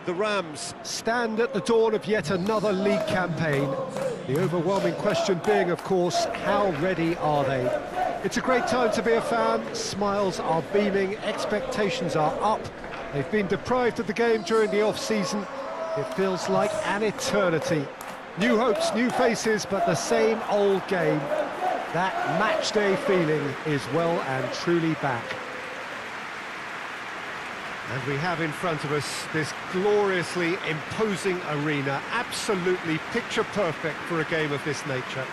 the Rams stand at the dawn of yet another league campaign. The overwhelming question being, of course, how ready are they? It's a great time to be a fan. Smiles are beaming, expectations are up. They've been deprived of the game during the off-season. It feels like an eternity. New hopes, new faces, but the same old game. That match day feeling is well and truly back. And we have in front of us this gloriously imposing arena, absolutely picture perfect for a game of this nature.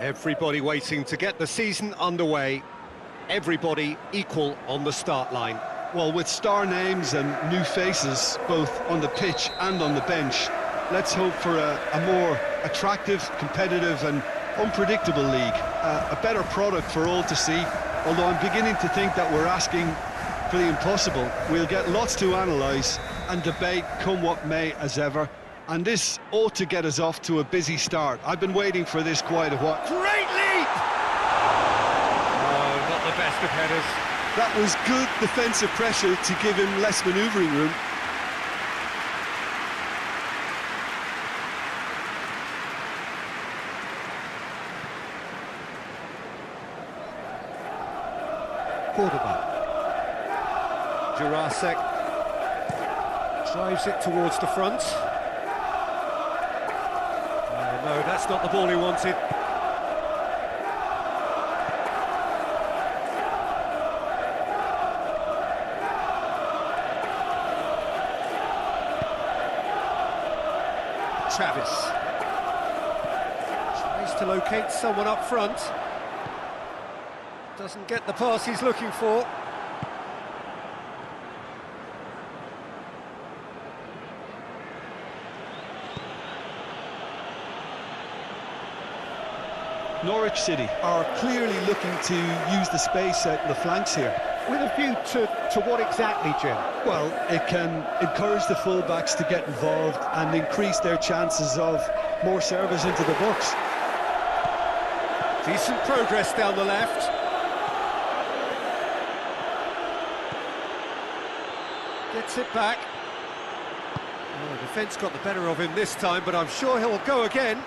Everybody waiting to get the season underway. Everybody equal on the start line. Well, with star names and new faces, both on the pitch and on the bench, let's hope for a more attractive, competitive and unpredictable league. A better product for all to see, although I'm beginning to think that we're asking for the impossible. We'll get lots to analyse and debate, come what may, as ever. And this ought to get us off to a busy start. I've been waiting for this quite a while. Great leap! Oh, not the best of headers. That was good defensive pressure to give him less manoeuvring room. Jurasek drives it towards the front. No, that's not the ball he wanted. Travis tries to locate someone up front. Doesn't get the pass he's looking for. Norwich City are clearly looking to use the space out in the flanks here. With a view to what exactly, Jim? Well, it can encourage the full-backs to get involved and increase their chances of more service into the box. Decent progress down the left. Gets it back. Oh, the defence got the better of him this time, but I'm sure he'll go again.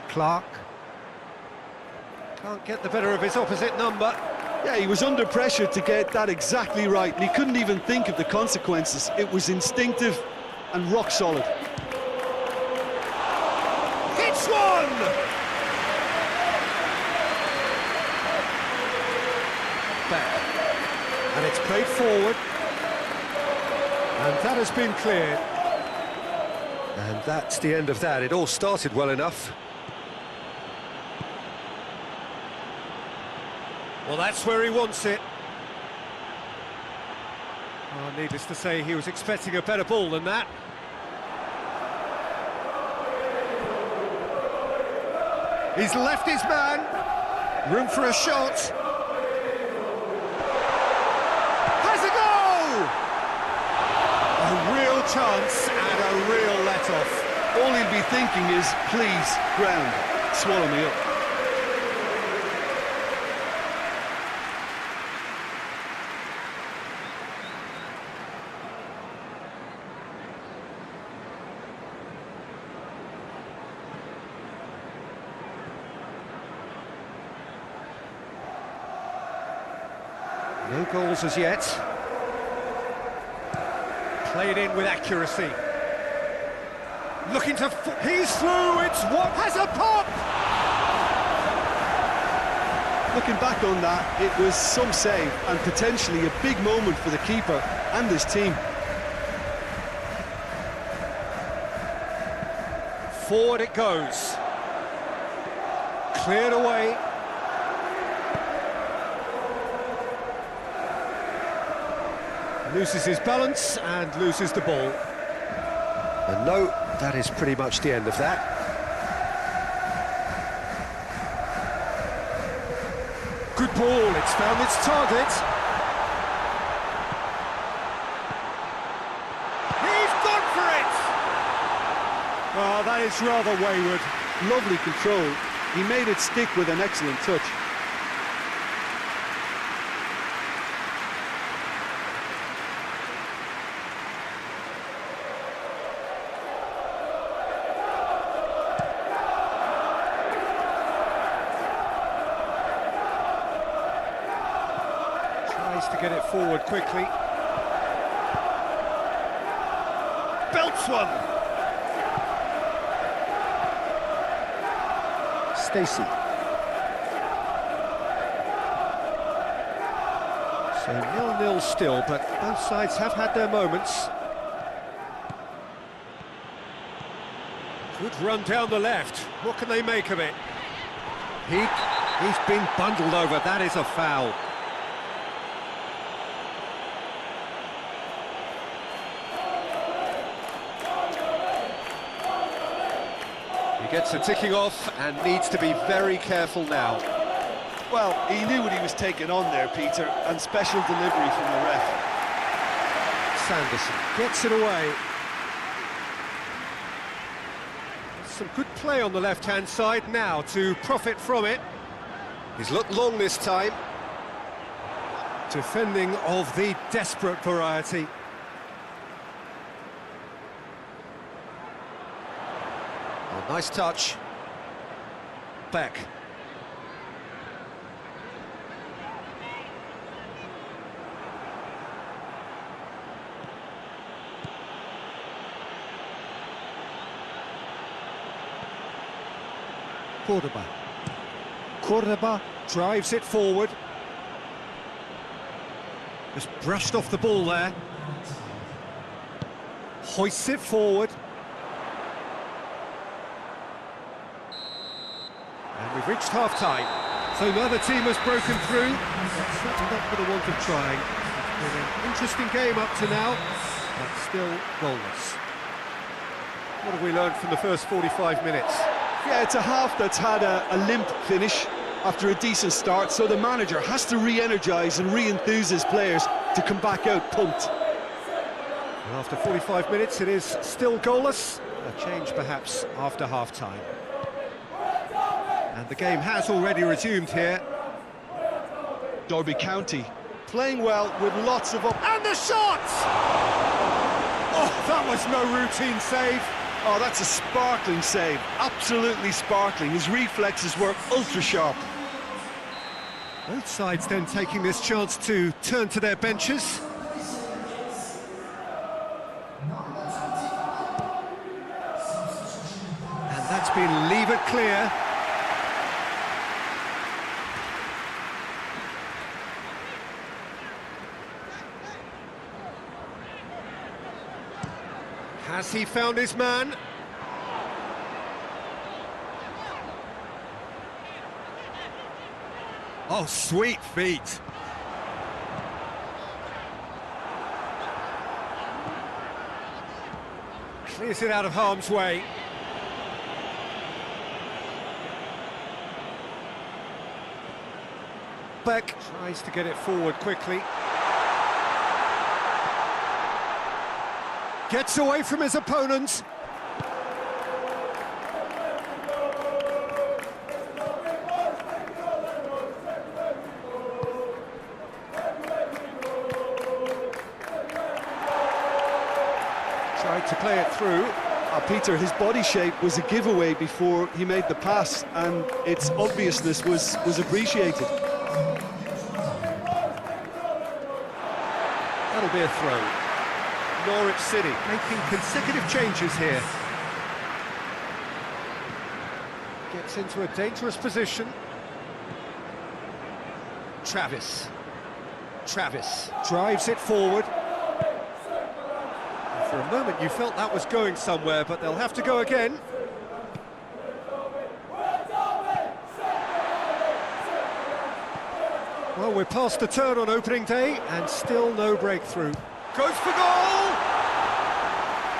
Clark can't get the better of his opposite number. Yeah, he was under pressure to get that exactly right, and he couldn't even think of the consequences. It was instinctive and rock solid. Hits one! Back. And it's played forward. And that has been cleared. And that's the end of that. It all started well enough. Well, that's where he wants it. Oh, needless to say, he was expecting a better ball than that. He's left his man. Room for a shot. Has a goal! A real chance and a real let-off. All he'll be thinking is, please, ground, swallow me up. No goals as yet. Played in with accuracy. Looking to... he's through! It's what has a pop! Looking back on that, it was some save and potentially a big moment for the keeper and his team. Forward it goes. Cleared away. Loses his balance and loses the ball. And no, that is pretty much the end of that. Good ball, it's found its target. He's gone for it! Oh, that is rather wayward. Lovely control. He made it stick with an excellent touch. Tries to get it forward quickly. Belts one! Stacey. So 0-0 still, but both sides have had their moments. Good run down the left. What can they make of it? He's been bundled over. That is a foul. He gets a ticking off and needs to be very careful now. Well, he knew what he was taking on there, Peter, and special delivery from the ref. Sanderson gets it away. Some good play on the left-hand side now to profit from it. He's looked long this time. Defending of the desperate variety. Oh, nice touch. Back. Cordoba drives it forward. Just brushed off the ball there. Hoists it forward. And we've reached half-time. So neither team has broken through. But certainly not for the want of trying. It's been an interesting game up to now, but still goalless. What have we learned from the first 45 minutes? Yeah, it's a half that's had a limp finish after a decent start, so the manager has to re-energise and re-enthuse his players to come back out pumped. And after 45 minutes, it is still goalless. A change perhaps after half-time. And the game has already resumed here. Derby County playing well with lots of up. And the shot! Oh, that was no routine save. Oh, that's a sparkling save, absolutely sparkling. His reflexes were ultra-sharp. Both sides then taking this chance to turn to their benches. And that's been levered clear. Has he found his man? Oh, sweet feet. Clears it out of harm's way. Beck tries to get it forward quickly. Gets away from his opponents. Tried to play it through. Peter, his body shape was a giveaway before he made the pass, and its obviousness was appreciated. That'll be a throw. Norwich City making consecutive changes here. Gets into a dangerous position. Travis drives it forward. For a moment you felt that was going somewhere, but they'll have to go again. Well, we're past the turn on opening day and still no breakthrough. goes for goal!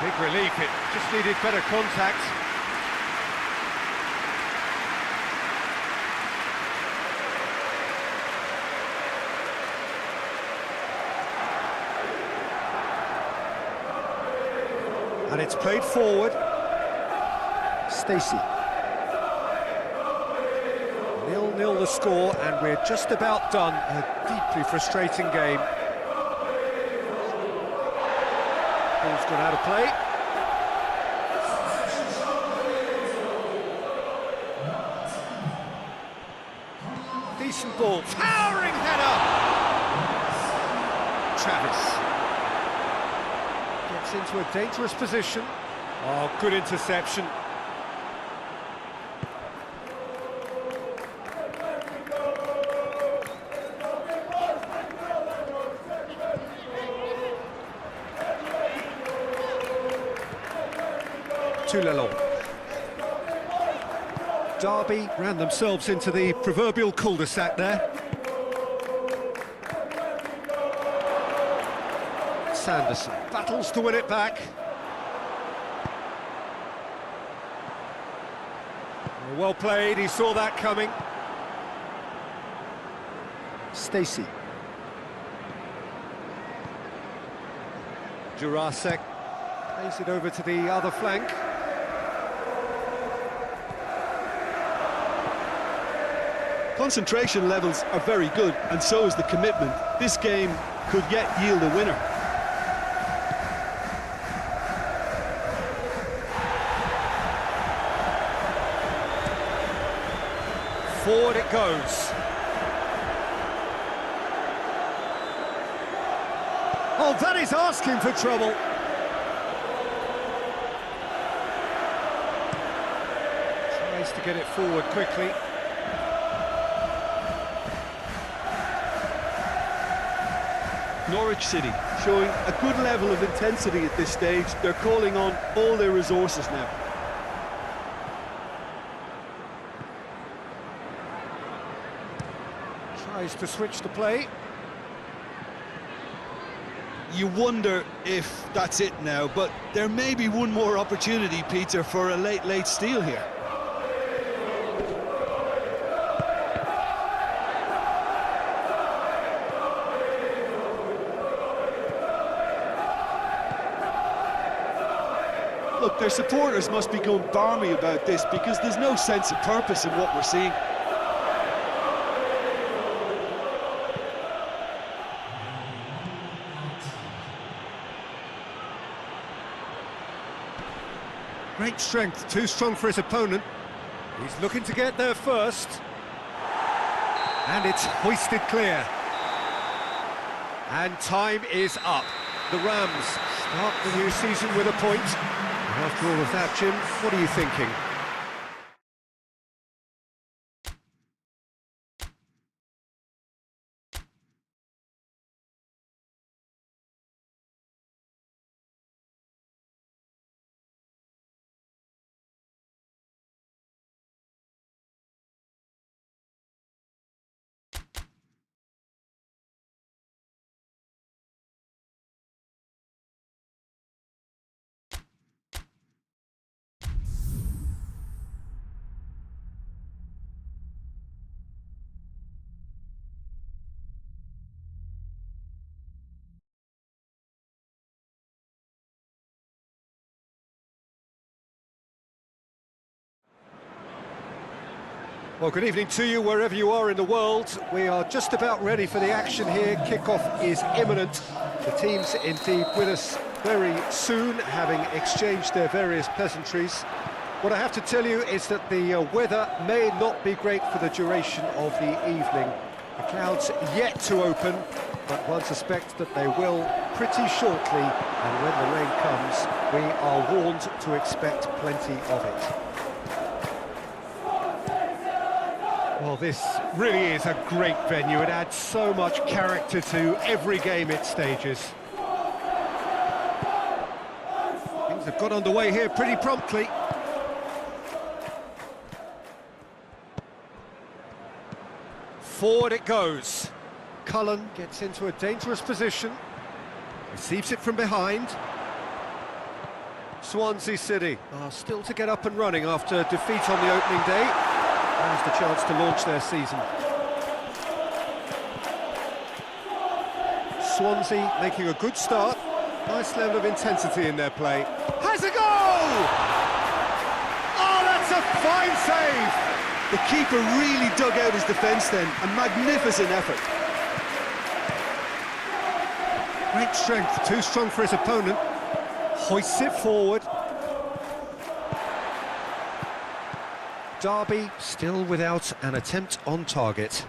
Big relief, it just needed better contact. And it's played forward. Stacey. 0-0 the score, and we're just about done. A deeply frustrating game. Ball's gone out of play. Decent ball. Towering header! Travis. Gets into a dangerous position. Oh, good interception. Tugiman. Derby ran themselves into the proverbial cul-de-sac there. Sanderson battles to win it back. Well played, he saw that coming. Stacey. Jurasek plays it over to the other flank. Concentration levels are very good, and so is the commitment. This game could yet yield a winner. Forward it goes. Oh, that is asking for trouble. Tries to get it forward quickly. Norwich City showing a good level of intensity at this stage. They're calling on all their resources now. Tries to switch the play. You wonder if that's it now, but there may be one more opportunity, Peter, for a late steal here. Look, their supporters must be going barmy about this, because there's no sense of purpose in what we're seeing. Great strength, too strong for his opponent. He's looking to get there first. And it's hoisted clear. And time is up. The Rams start the new season with a point. After all of that, Jim, what are you thinking? Well, good evening to you wherever you are in the world. We are just about ready for the action here. Kickoff is imminent. The teams indeed with us very soon, having exchanged their various pleasantries. What I have to tell you is that the weather may not be great for the duration of the evening. The clouds yet to open, but one suspects that they will pretty shortly, and when the rain comes, we are warned to expect plenty of it. Well, this really is a great venue. It adds so much character to every game it stages. Things have got underway here pretty promptly. Forward it goes. Cullen gets into a dangerous position. Receives it from behind. Swansea City are still to get up and running after defeat on the opening day. Now's the chance to launch their season. Swansea making a good start. Nice level of intensity in their play. Has a goal! Oh, that's a fine save! The keeper really dug out his defence then. A magnificent effort. Great strength, too strong for his opponent. Hoists it forward. Derby still without an attempt on target.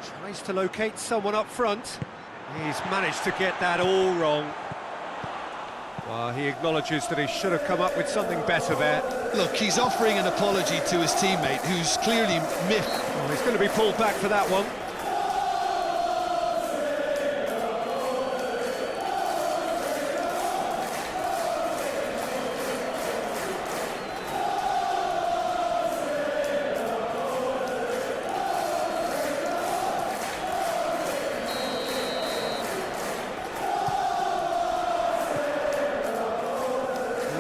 Tries to locate someone up front. He's managed to get that all wrong. Well, he acknowledges that he should have come up with something better there. Look, he's offering an apology to his teammate, who's clearly miffed. Oh, he's going to be pulled back for that one.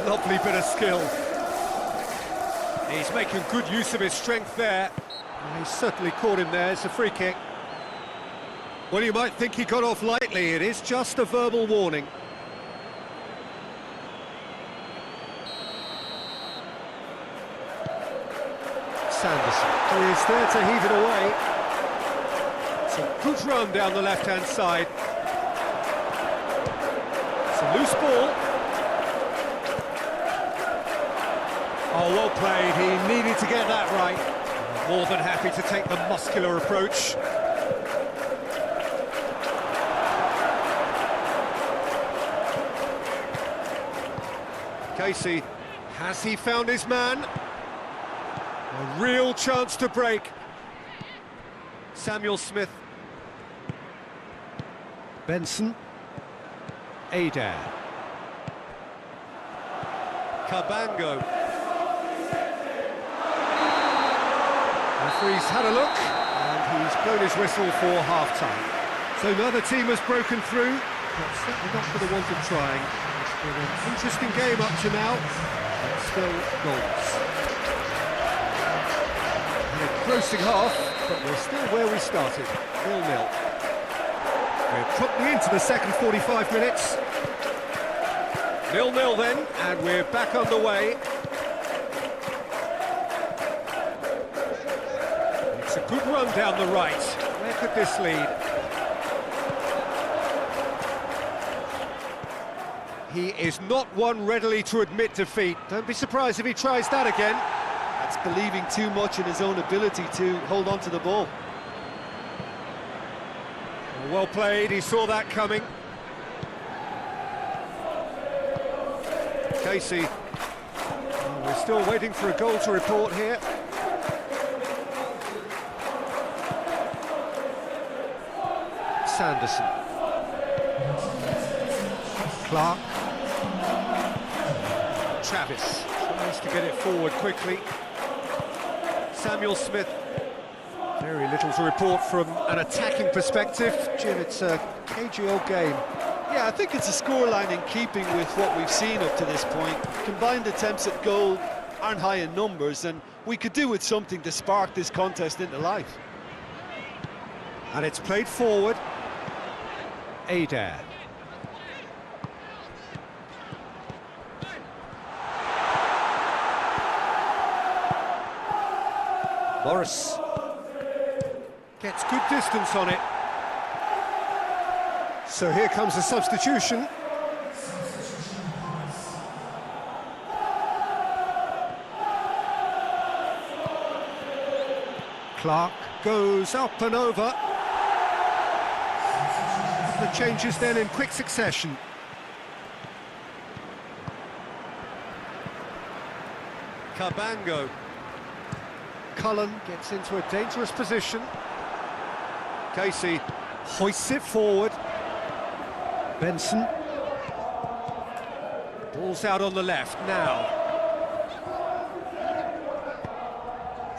Lovely bit of skill. He's making good use of his strength there. He's certainly caught him there. It's a free kick. Well, you might think he got off lightly. It is just a verbal warning. Sanderson is there to heave it away. It's a good run down the left-hand side. It's a loose ball. Oh, well played. He needed to get that right. More than happy to take the muscular approach. Casey, has he found his man? A real chance to break. Samuel Smith. Benson. Adair. Cabango. Referee's had a look, and he's blown his whistle for half-time. So neither team has broken through, but certainly not for the want of trying. It's been an interesting game up to now, but still goals. And a closing half, but we're still where we started, 0-0. We're promptly into the second 45 minutes. 0-0 then, and we're back underway. It's a good run down the right. Where could this lead? He is not one readily to admit defeat. Don't be surprised if he tries that again. That's believing too much in his own ability to hold on to the ball. Well played, he saw that coming. Casey. Oh, we're still waiting for a goal to report here. Sanderson. Clark. Travis tries to get it forward quickly. Samuel Smith. Very little to report from an attacking perspective. Jim, it's a cagey old game. Yeah, I think it's a scoreline in keeping with what we've seen up to this point. Combined attempts at goal aren't high in numbers, and we could do with something to spark this contest into life. And it's played forward. Adair. Morris gets good distance on it. So here comes a substitution. Clark goes up and over. The changes then in quick succession. Cabango. Cullen gets into a dangerous position. Casey hoists it forward. Benson. Ball's out on the left now.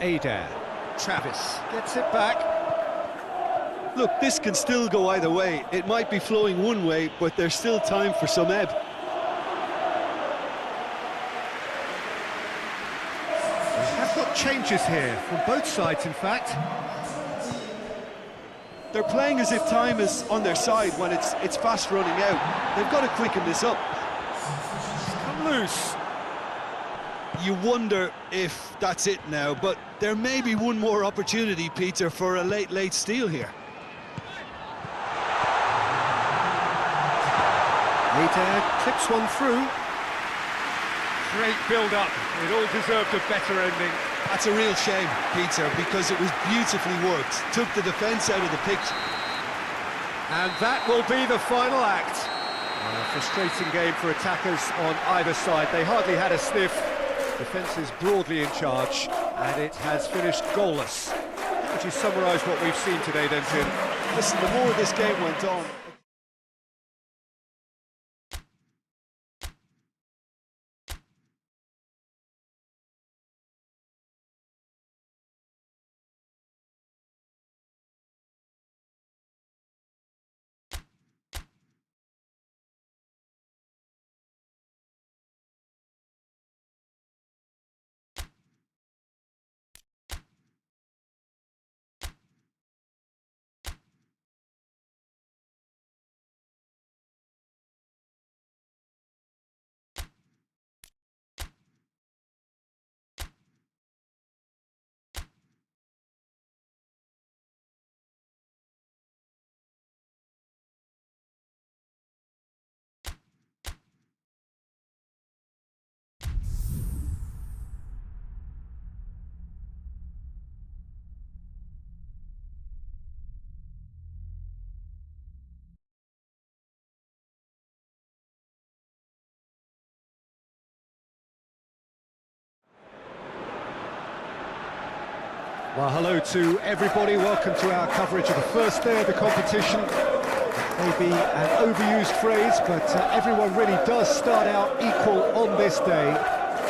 Adair. Travis gets it back. Look, this can still go either way. It might be flowing one way, but there's still time for some ebb. We have got changes here, from both sides in fact. They're playing as if time is on their side when it's fast running out. They've got to quicken this up. Come loose. You wonder if that's it now, but there may be one more opportunity, Peter, for a late steal here. Nita clips one through. Great build-up. It all deserved a better ending. That's a real shame, Peter, because it was beautifully worked. Took the defence out of the picture. And that will be the final act. A frustrating game for attackers on either side. They hardly had a sniff. Defence is broadly in charge, and it has finished goalless. How would you summarise what we've seen today then, Jim? Listen, the more this game went on... Well, hello to everybody. Welcome to our coverage of the first day of the competition. Maybe an overused phrase, but everyone really does start out equal on this day.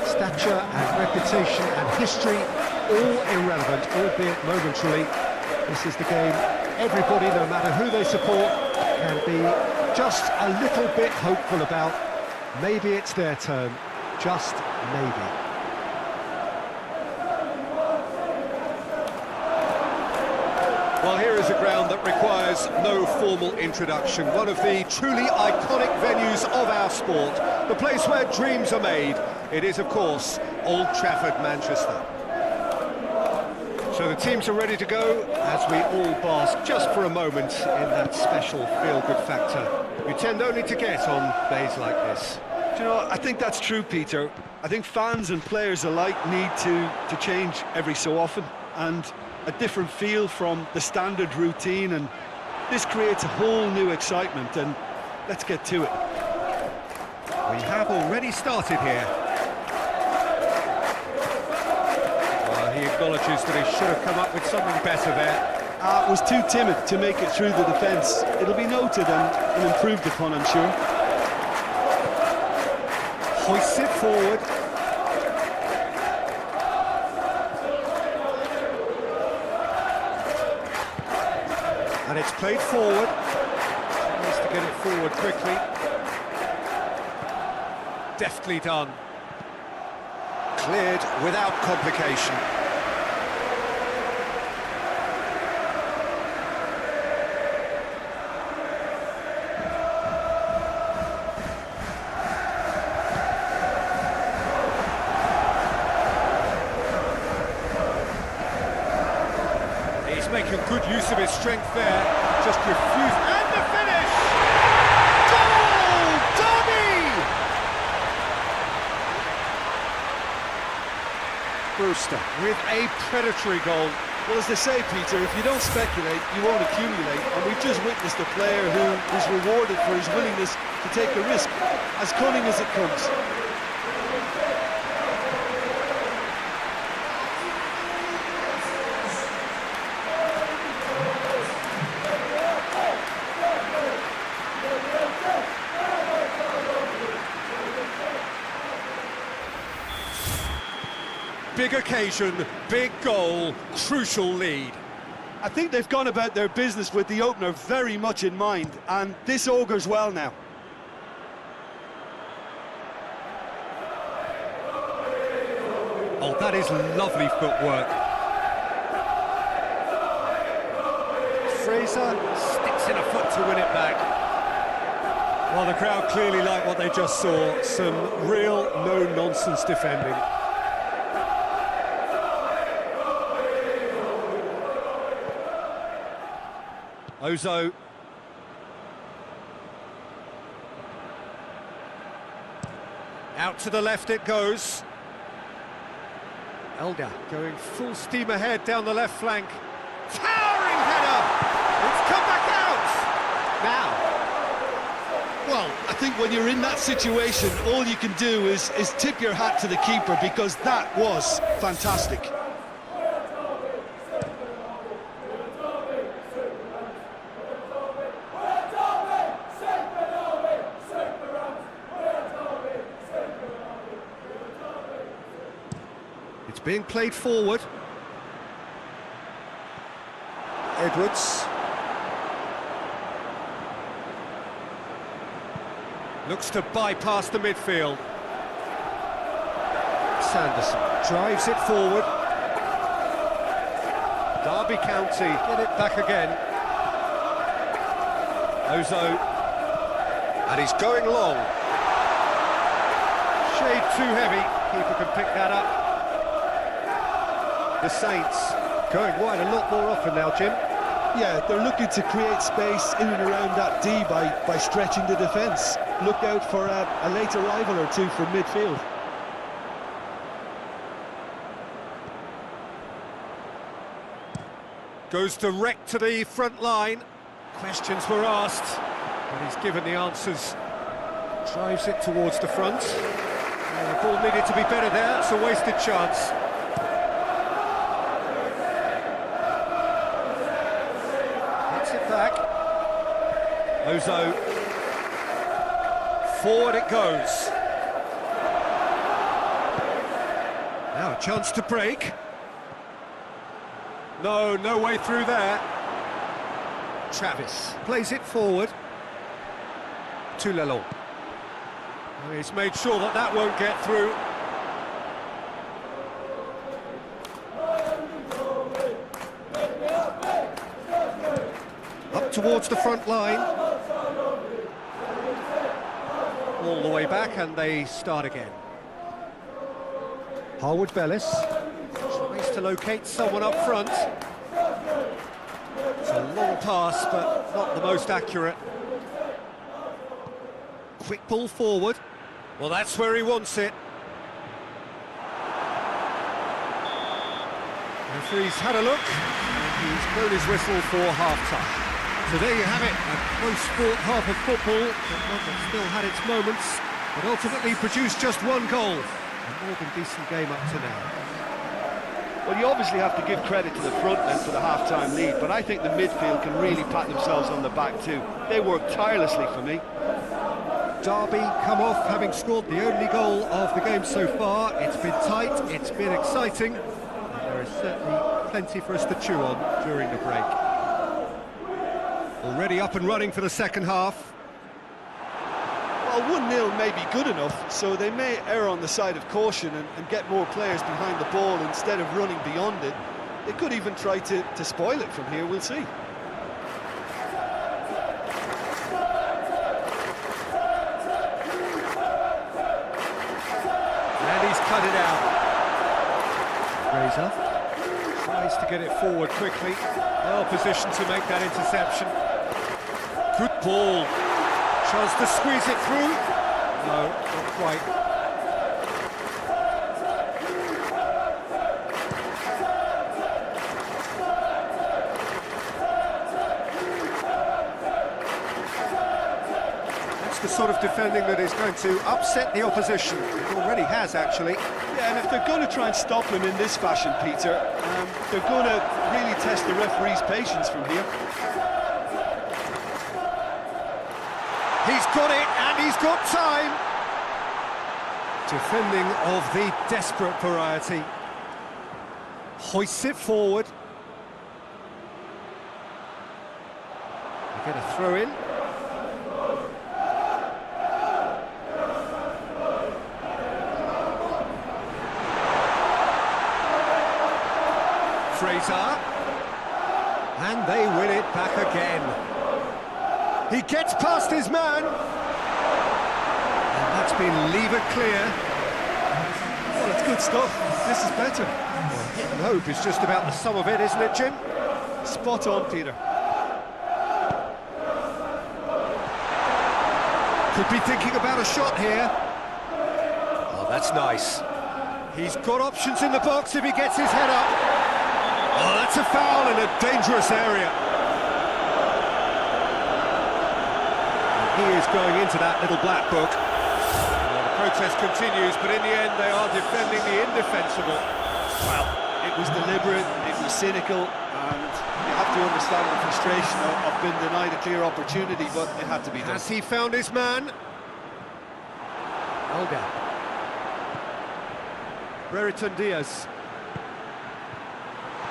Stature and reputation and history, all irrelevant, albeit momentarily. This is the game everybody, no matter who they support, can be just a little bit hopeful about. Maybe it's their turn, just maybe. Well, here is a ground that requires no formal introduction. One of the truly iconic venues of our sport. The place where dreams are made. It is, of course, Old Trafford, Manchester. So the teams are ready to go as we all bask just for a moment in that special feel-good factor you tend only to get on days like this. Do you know, I think that's true, Peter. I think fans and players alike need to change every so often, and a different feel from the standard routine, and this creates a whole new excitement, and let's get to it. We have already started here. Well, he acknowledges that he should have come up with something better there. Was too timid to make it through the defence. It'll be noted and improved upon, I'm sure. Hoists it forward. And it's played forward. Needs to get it forward quickly. Deftly done. Cleared without complication. Making good use of his strength there, just refused, and the finish! Goal! Derby! Brewster with a predatory goal. Well, as they say, Peter, if you don't speculate, you won't accumulate, and we've just witnessed a player who is rewarded for his willingness to take a risk, as cunning as it comes. Big occasion, big goal, crucial lead. I think they've gone about their business with the opener very much in mind, and this augurs well now. Oh, that is lovely footwork. Fraser sticks in a foot to win it back. Well, the crowd clearly like what they just saw. Some real no-nonsense defending. Ozo. Out to the left it goes. Elder going full steam ahead down the left flank. Towering header! It's come back out! Now. Well, I think when you're in that situation, all you can do is tip your hat to the keeper, because that was fantastic. It's being played forward. Edwards. Looks to bypass the midfield. Sanderson drives it forward. Derby County get it back again. Ozo. And he's going long. Shade too heavy. Keeper can pick that up. The Saints going wide a lot more often now, Jim. Yeah, they're looking to create space in and around that D by stretching the defence. Look out for a late arrival or two from midfield. Goes direct to the front line. Questions were asked, but he's given the answers. Drives it towards the front. The ball needed to be better there. It's a wasted chance. Back. Ozo. Forward it goes. Now a chance to break. No way through there. Travis plays it forward to Lelon. He's made sure that won't get through. Towards the front line. All the way back, and they start again. Harwood Bellis tries to locate someone up front. It's a long pass, but not the most accurate. Quick ball forward. Well, that's where he wants it. Referee's had a look, and he's blown his whistle for half-time. So there you have it, a close-fought half of football, but one that still had its moments, but ultimately produced just one goal. A more than decent game up to now. Well, you obviously have to give credit to the front men for the half-time lead, but I think the midfield can really pat themselves on the back too. They worked tirelessly for me. Derby come off having scored the only goal of the game so far. It's been tight, it's been exciting, and there is certainly plenty for us to chew on during the break. Already up and running for the second half. Well, 1-0 may be good enough, so they may err on the side of caution and get more players behind the ball instead of running beyond it. They could even try to spoil it from here, we'll see. And he's cut it out. Fraser tries to get it forward quickly. Well positioned to make that interception. Good ball. Chance to squeeze it through. No, not quite. That's the sort of defending that is going to upset the opposition. It already has, actually. Yeah, and if they're going to try and stop him in this fashion, Peter, they're going to really test the referee's patience from here. He's got it, and he's got time. Defending of the desperate variety. Hoists it forward. get a throw in. Fraser. And they win it back again. He gets past his man. And that's been levered clear. Well, it's good stuff. This is better. Well, hit and hope is just about the sum of it, isn't it, Jim? Spot on, Peter. Could be thinking about a shot here. Oh, that's nice. He's got options in the box if he gets his head up. Oh, that's a foul in a dangerous area. And he is going into that little black book. Well, the protest continues, but in the end they are defending the indefensible. Well, it was deliberate, it was cynical, and you have to understand the frustration of being denied a clear opportunity, but it had to be done. Has he found his man? Olga. Brereton Diaz.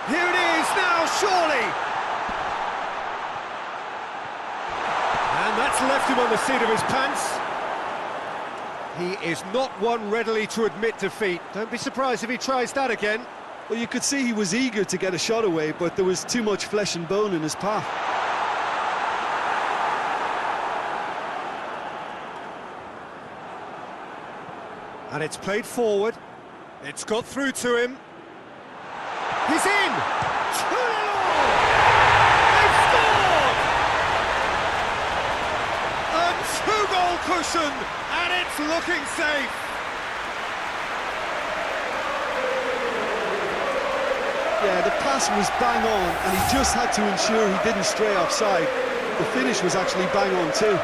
Here it is now, surely! And that's left him on the seat of his pants. He is not one readily to admit defeat. Don't be surprised if he tries that again. Well, you could see he was eager to get a shot away, but there was too much flesh and bone in his path. And it's played forward. It's got through to him. He's in! 2-0! They've scored! A two-goal cushion, and it's looking safe. Yeah, the pass was bang on, and he just had to ensure he didn't stray offside. The finish was actually bang on too.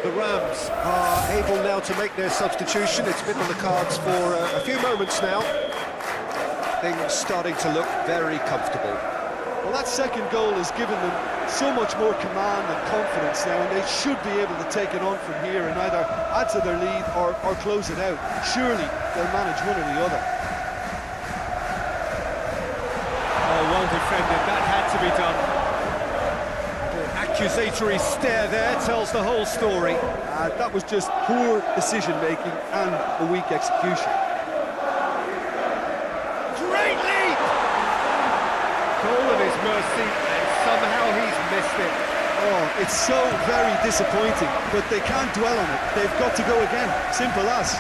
The Rams are able now to make their substitution. It's been on the cards for a few moments now. Things starting to look very comfortable. Well, that second goal has given them so much more command and confidence now, and they should be able to take it on from here and either add to their lead or close it out. Surely they'll manage one or the other. Oh, well defended. That had to be done. Accusatory stare there tells the whole story. That was just poor decision-making and a weak execution. Great leap! Goal of his mercy, and somehow he's missed it. Oh, it's so very disappointing, but they can't dwell on it. They've got to go again. Simple as.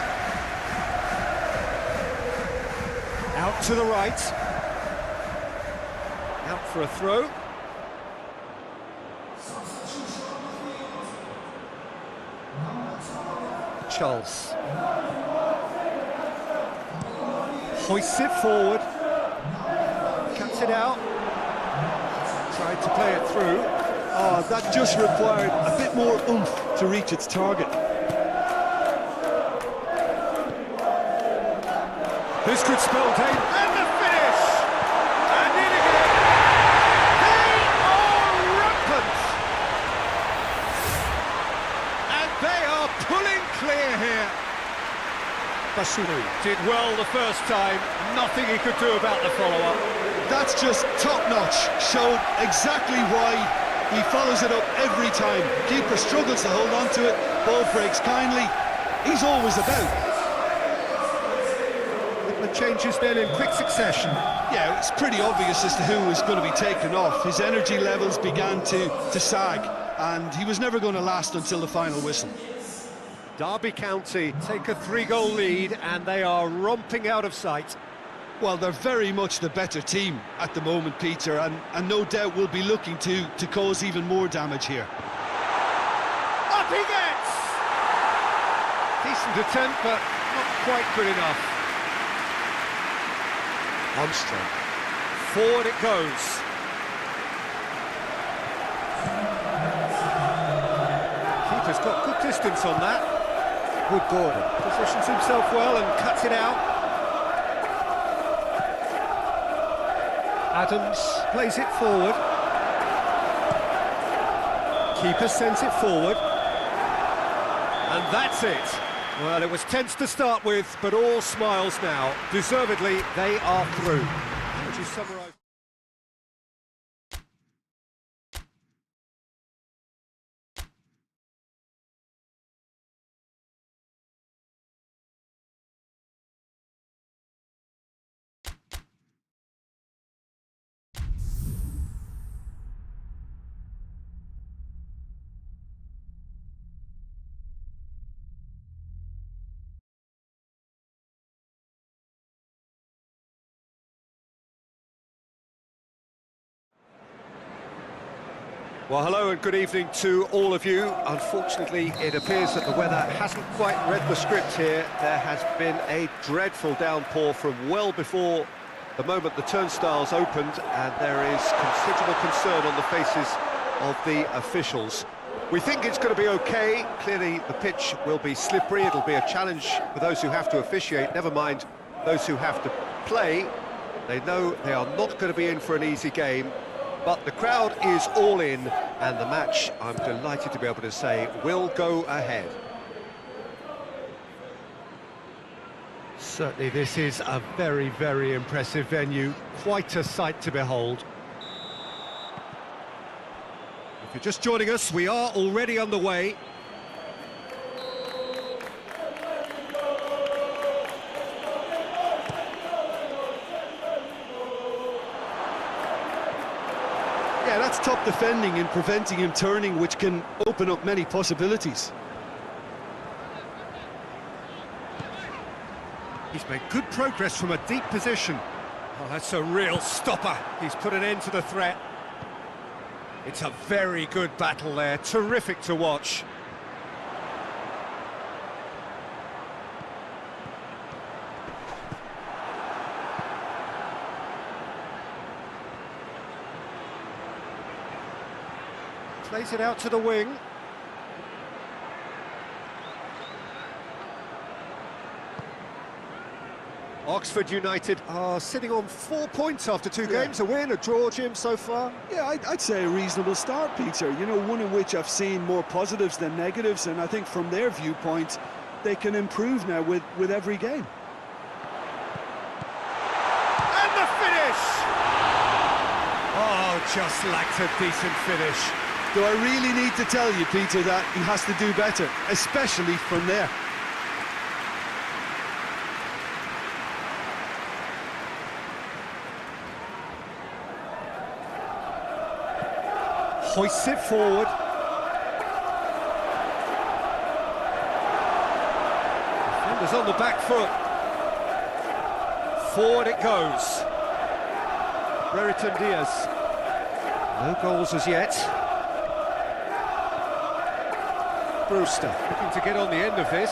Out to the right. Out for a throw. Charles hoists it forward, cuts it out, tried to play it through. Oh, that just required a bit more oomph to reach its target. This could spell danger, and the finish! And in again! They are rampant! And they are pulling clear here. Basuru did well the first time, nothing he could do about the follow-up. That's just top-notch, showed exactly why he follows it up every time. Keeper struggles to hold on to it, ball breaks kindly, he's always about. The changes then in quick succession. Yeah, it's pretty obvious as to who was going to be taken off. His energy levels began to sag, and he was never going to last until the final whistle. Derby County take a 3-goal lead, and they are romping out of sight. Well, they're very much the better team at the moment, Peter, and no doubt will be looking to cause even more damage here. Up he gets! Decent attempt, but not quite good enough. Armstrong. Forward it goes. Keeper's got good distance on that. Wood Gordon positions himself well and cuts it out. Adams plays it forward. Keeper sends it forward. And that's it. Well, it was tense to start with, but all smiles now. Deservedly, they are through. How would you summarise? Well, hello and good evening to all of you. Unfortunately, it appears that the weather hasn't quite read the script here. There has been a dreadful downpour from well before the moment the turnstiles opened, and there is considerable concern on the faces of the officials. We think it's going to be okay. Clearly, the pitch will be slippery. It'll be a challenge for those who have to officiate, never mind those who have to play. They know they are not going to be in for an easy game. But the crowd is all in, and the match, I'm delighted to be able to say, will go ahead. Certainly this is a very, very impressive venue. Quite a sight to behold. If you're just joining us, we are already underway. Yeah, that's top defending and preventing him turning, which can open up many possibilities. He's made good progress from a deep position. Oh, that's a real stopper. He's put an end to the threat. It's a very good battle there, terrific to watch. Plays it out to the wing. Oxford United are sitting on 4 points after two games, a win, a draw, Jim, so far. Yeah, I'd say a reasonable start, Peter. You know, one in which I've seen more positives than negatives, and I think from their viewpoint, they can improve now with every game. And the finish! Oh, just lacked a decent finish. Do I really need to tell you, Peter, that he has to do better, especially from there? Hoists it forward. Defenders on the back foot. Forward it goes. Brereton Diaz. No goals as yet. Brewster looking to get on the end of this.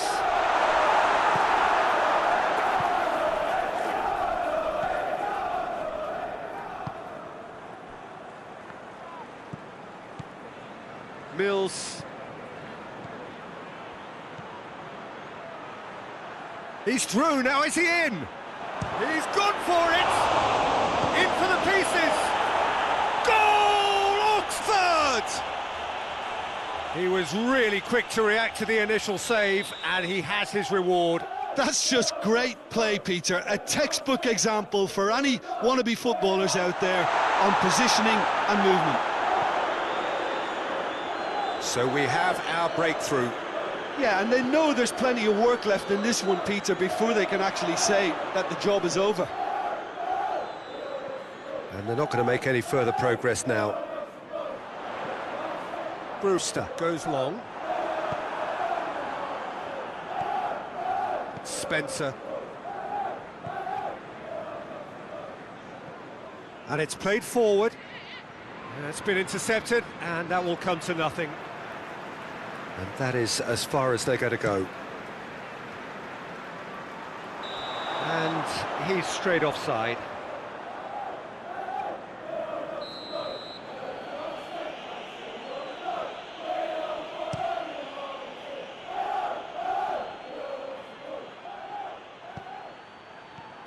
Mills. He's through, now is he in? He's gone for it! In for the pieces! Goal, Oxford! He was really quick to react to the initial save, and he has his reward. That's just great play, Peter. A textbook example for any wannabe footballers out there on positioning and movement. So we have our breakthrough. Yeah, and they know there's plenty of work left in this one, Peter, before they can actually say that the job is over. And they're not going to make any further progress now. Brewster goes long. Spencer. And it's played forward. It's been intercepted, and that will come to nothing. And that is as far as they're going to go. And he's straight offside.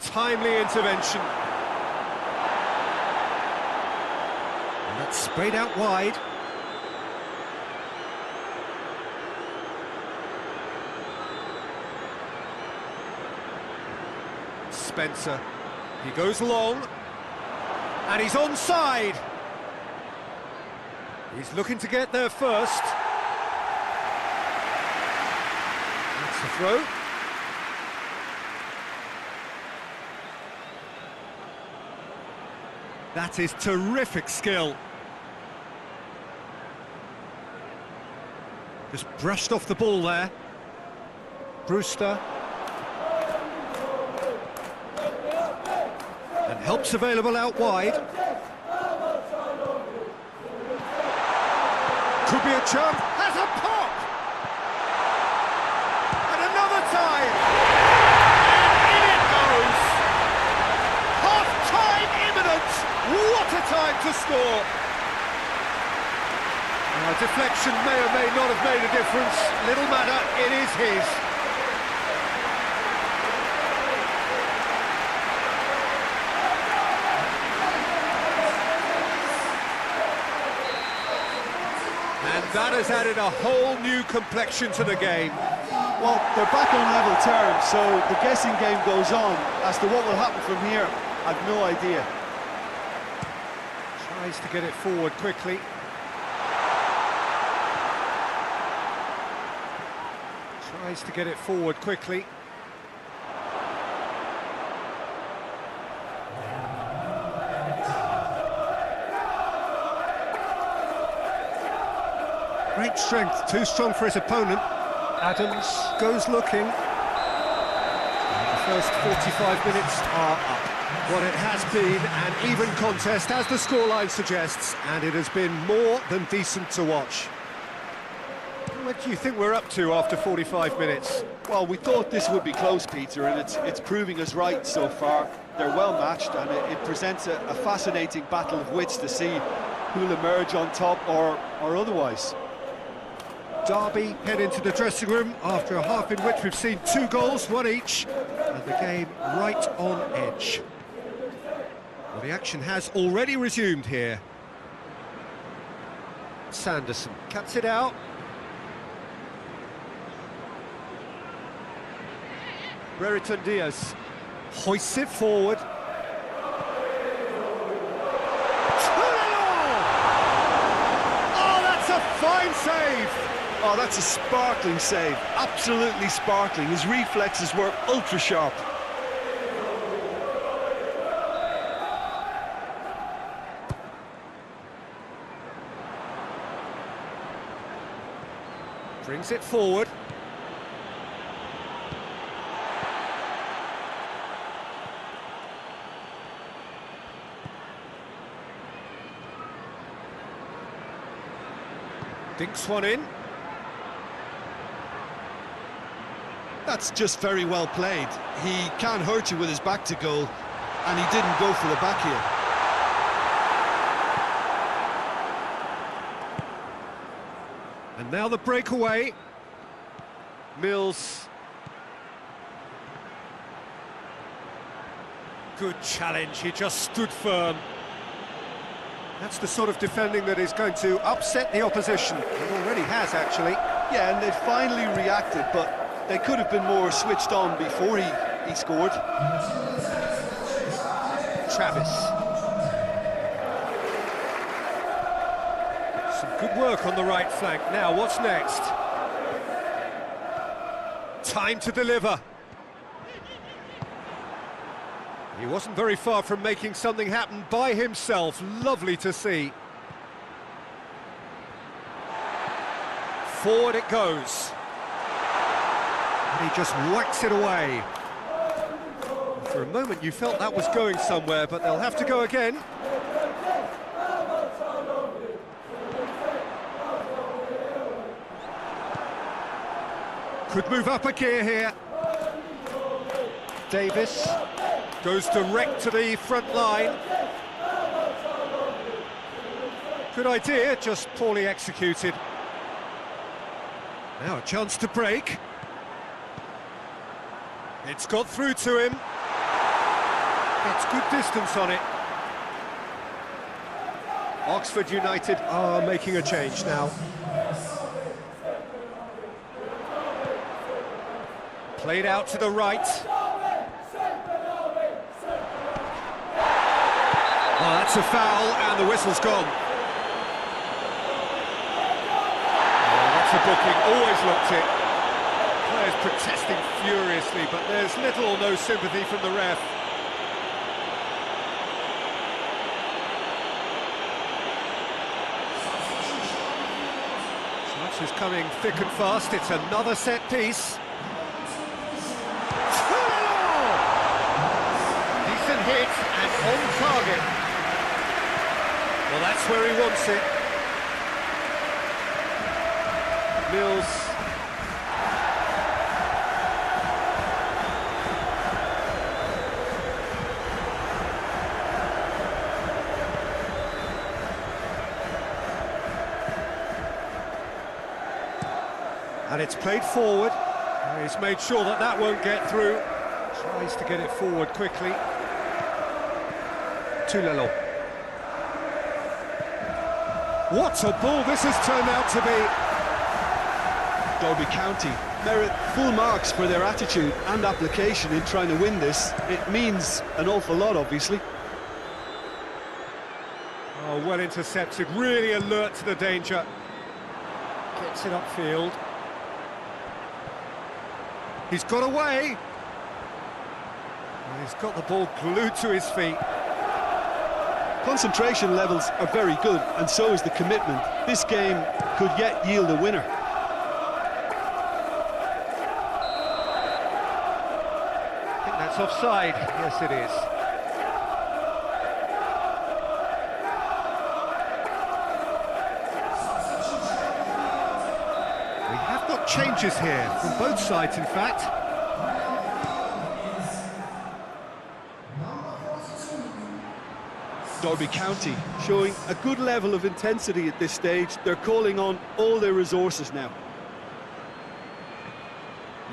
Timely intervention. Sprayed out wide. Spencer, he goes long, and he's onside. He's looking to get there first. That's the throw. That is terrific skill. Just brushed off the ball there. Brewster. And help's available out wide. Could be a chance. Has a pop! And another time! And in it goes! Half-time imminent! What a time to score! Now, deflection may or may not have made a difference. Little matter, it is his. And that has added a whole new complexion to the game. Well, they're back on level terms, so the guessing game goes on. As to what will happen from here, I've no idea. Tries to get it forward quickly. Tries to get it forward quickly. Great strength, too strong for his opponent. Adams goes looking. And the first 45 minutes are up. What it has been an even contest, as the scoreline suggests, and it has been more than decent to watch. What do you think we're up to after 45 minutes? Well, we thought this would be close, Peter, and it's proving us right so far. They're well matched, and it presents a fascinating battle of wits to see who'll emerge on top or otherwise. Derby head into the dressing room after a half in which we've seen 2 goals, 1 each, and the game right on edge. Well, the action has already resumed here. Sanderson cuts it out. Brereton Diaz hoists it forward. Oh, that's a fine save! Oh, that's a sparkling save, absolutely sparkling. His reflexes were ultra sharp. Brings it forward. Dinks one in. That's just very well played. He can't hurt you with his back to goal, and he didn't go for the back heel. And now the breakaway. Mills. Good challenge, he just stood firm. That's the sort of defending that is going to upset the opposition. It already has, actually. Yeah, and they finally reacted, but they could have been more switched on before he scored. Travis. Some good work on the right flank. Now, what's next? Time to deliver. He wasn't very far from making something happen by himself. Lovely to see. Forward it goes. And he just whacks it away. For a moment you felt that was going somewhere, but they'll have to go again. Could move up a gear here. Davis goes direct to the front line. Good idea, just poorly executed. Now a chance to break. It's got through to him. It's good distance on it. Oxford United are making a change now. Played out to the right. Oh, that's a foul, and the whistle's gone. Oh, that's a booking, always looked it. Players protesting furiously, but there's little or no sympathy from the ref. Touch is coming thick and fast, it's another set piece. Decent hit and on target. Well, that's where he wants it. Mills. And it's played forward. He's made sure that that won't get through. Tries to get it forward quickly. Tulelo. What a ball this has turned out to be. Derby County merit full marks for their attitude and application in trying to win this. It means an awful lot, obviously. Oh, well intercepted, really alert to the danger. Gets it upfield. He's got away. He's got the ball glued to his feet. Concentration levels are very good, and so is the commitment. This game could yet yield a winner. I think that's offside. Yes, it is. We have got changes here, from both sides, in fact. Derby County showing a good level of intensity at this stage. They're calling on all their resources now.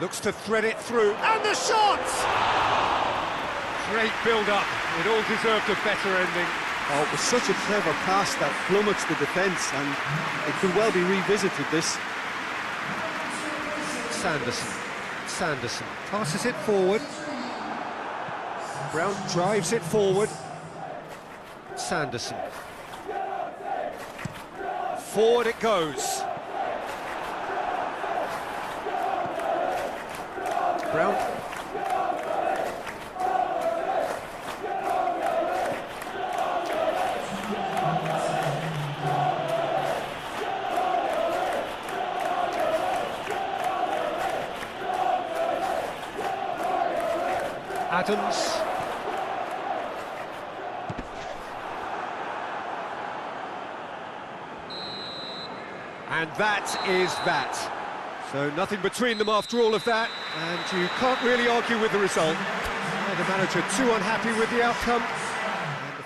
Looks to thread it through, and the shot! Great build-up. It all deserved a better ending. Oh, it was such a clever pass that flummoxed the defence, and it could well be revisited, this. Sanderson passes it forward. Brown drives it forward. Sanderson. Forward it goes. Brown. Adams. And that is that. So nothing between them after all of that, and you can't really argue with the result. The manager too unhappy with the outcome. And the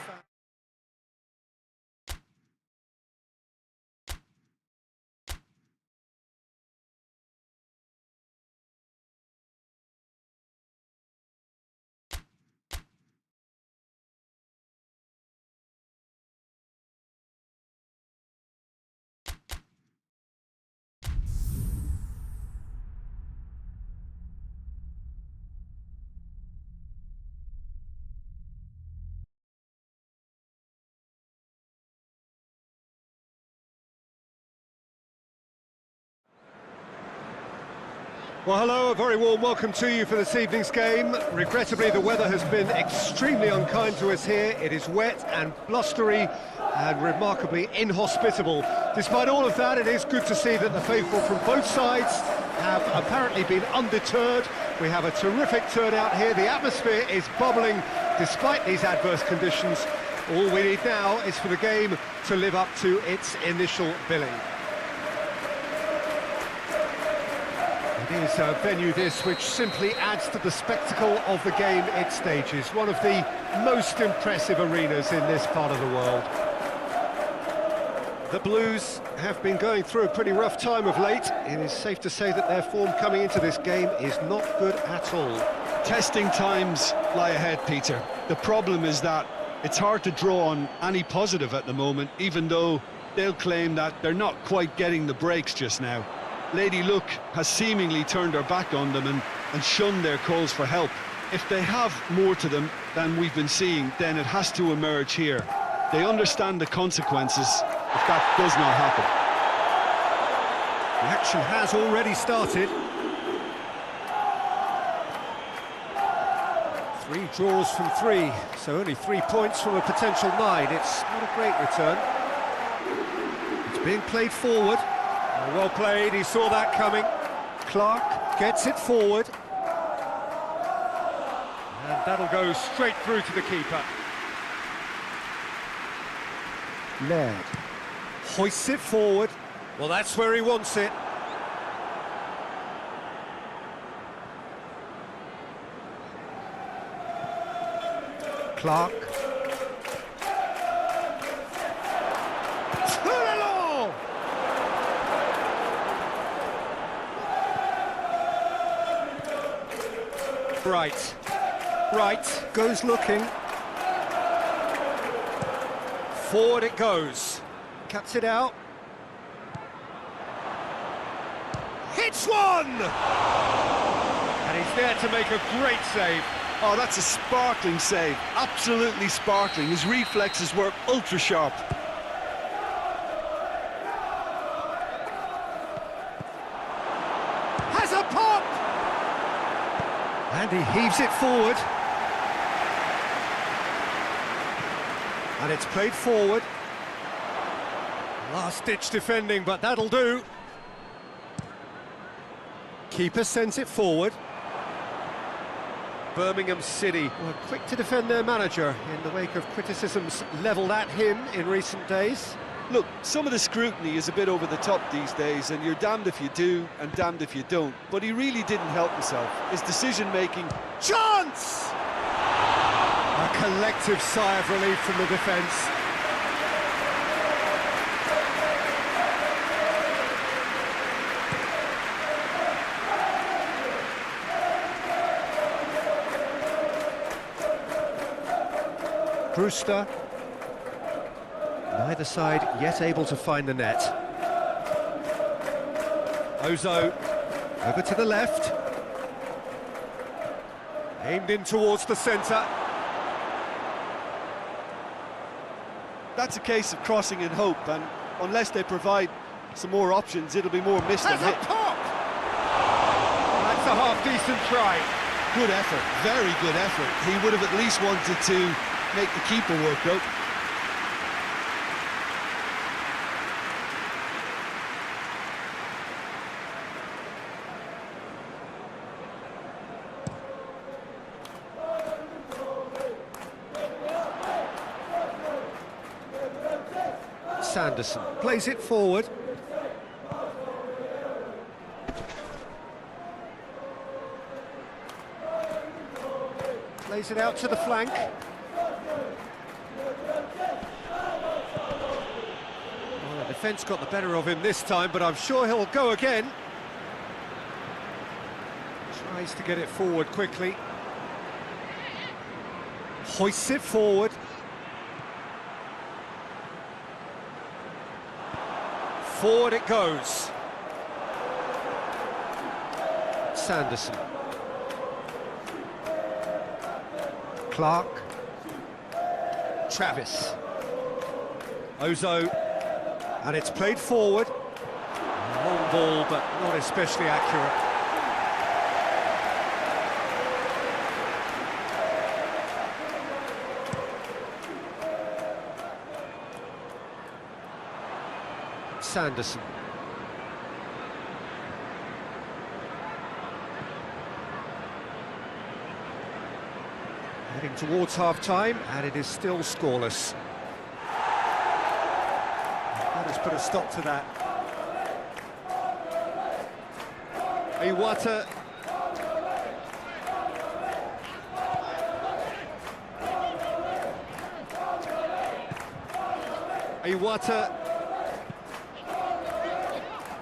Well, hello, a very warm welcome to you for this evening's game. Regrettably, the weather has been extremely unkind to us here. It is wet and blustery and remarkably inhospitable. Despite all of that, it is good to see that the faithful from both sides have apparently been undeterred. We have a terrific turnout here. The atmosphere is bubbling despite these adverse conditions. All we need now is for the game to live up to its initial billing. It is a venue this which simply adds to the spectacle of the game it stages. One of the most impressive arenas in this part of the world. The Blues have been going through a pretty rough time of late. It is safe to say that their form coming into this game is not good at all. Testing times lie ahead, Peter. The problem is that It's hard to draw on any positive at the moment, even though they'll claim that they're not quite getting the breaks just now. Lady Luck has seemingly turned her back on them and shunned their calls for help. If they have more to them than we've been seeing, then it has to emerge here. They understand the consequences if that does not happen. The action has already started. 3 draws from 3, so only 3 points from a potential 9. It's not a great return. It's being played forward. Well played, he saw that coming. Clark gets it forward. And that'll go straight through to the keeper. Laird hoists it forward. Well, that's where he wants it. Clark. Right, goes looking. Forward it goes. Cuts it out. Hits one! And he's there to make a great save. Oh, that's a sparkling save. Absolutely sparkling. His reflexes were ultra sharp. Has a pop! And he heaves it forward. And it's played forward. Last-ditch defending, but that'll do. Keeper sends it forward. Birmingham City were quick to defend their manager in the wake of criticisms levelled at him in recent days. Look, some of the scrutiny is a bit over the top these days, and you're damned if you do and damned if you don't. But he really didn't help himself. His decision-making... Chance! A collective sigh of relief from the defence. Brewster. Neither side yet able to find the net. Ozo over to the left. Aimed in towards the centre. That's a case of crossing in hope, and unless they provide some more options, it'll be more missed than Has a hit. pop! That's a half-decent try. Good effort, very good effort. He would have at least wanted to make the keeper work out. Sanderson plays it forward. Plays it out to the flank. Well, the defence got the better of him this time, but I'm sure he'll go again. Tries to get it forward quickly. Hoists it forward. Forward it goes. Sanderson. Clark. Travis. Ozo. And it's played forward. Long ball, but not especially accurate. Sanderson. Heading towards half-time, and it is still scoreless. That has put a stop to that. Iwata. Iwata.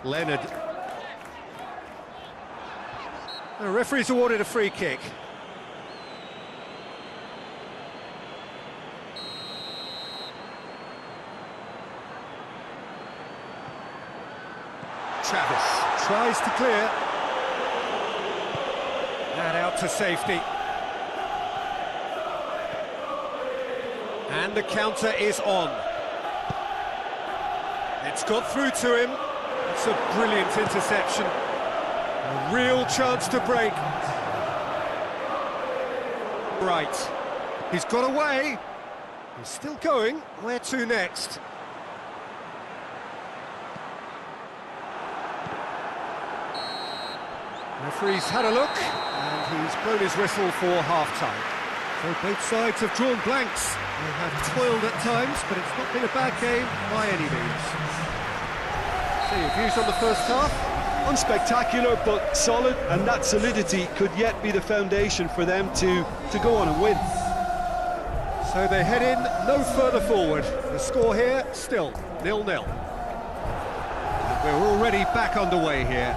Leonard. The referee's awarded a free kick. Travis tries to clear. And out to safety. And the counter is on. It's got through to him. It's a brilliant interception. A real chance to break. Right. He's got away. He's still going. Where to next? Referee's had a look, and he's blown his whistle for half-time. So both sides have drawn blanks. They have toiled at times, but it's not been a bad game by any means. So your views on the first half? Unspectacular, but solid, and that solidity could yet be the foundation for them to go on and win. So they head in no further forward. The score here, still 0-0. We're already back underway here.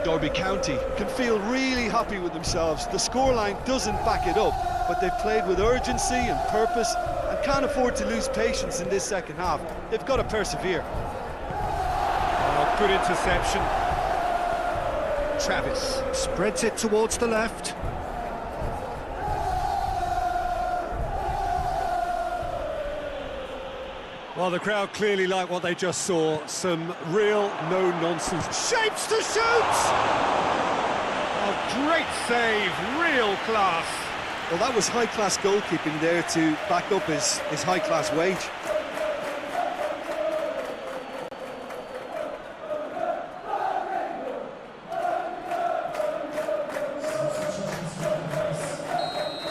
Derby County can feel really happy with themselves. The scoreline doesn't back it up, but they've played with urgency and purpose and can't afford to lose patience in this second half. They've got to persevere. Oh, good interception. Travis spreads it towards the left. Well, the crowd clearly like what they just saw. Some real no-nonsense shapes to shoot! A great save, real class. Well, that was high-class goalkeeping there to back up his high-class wage.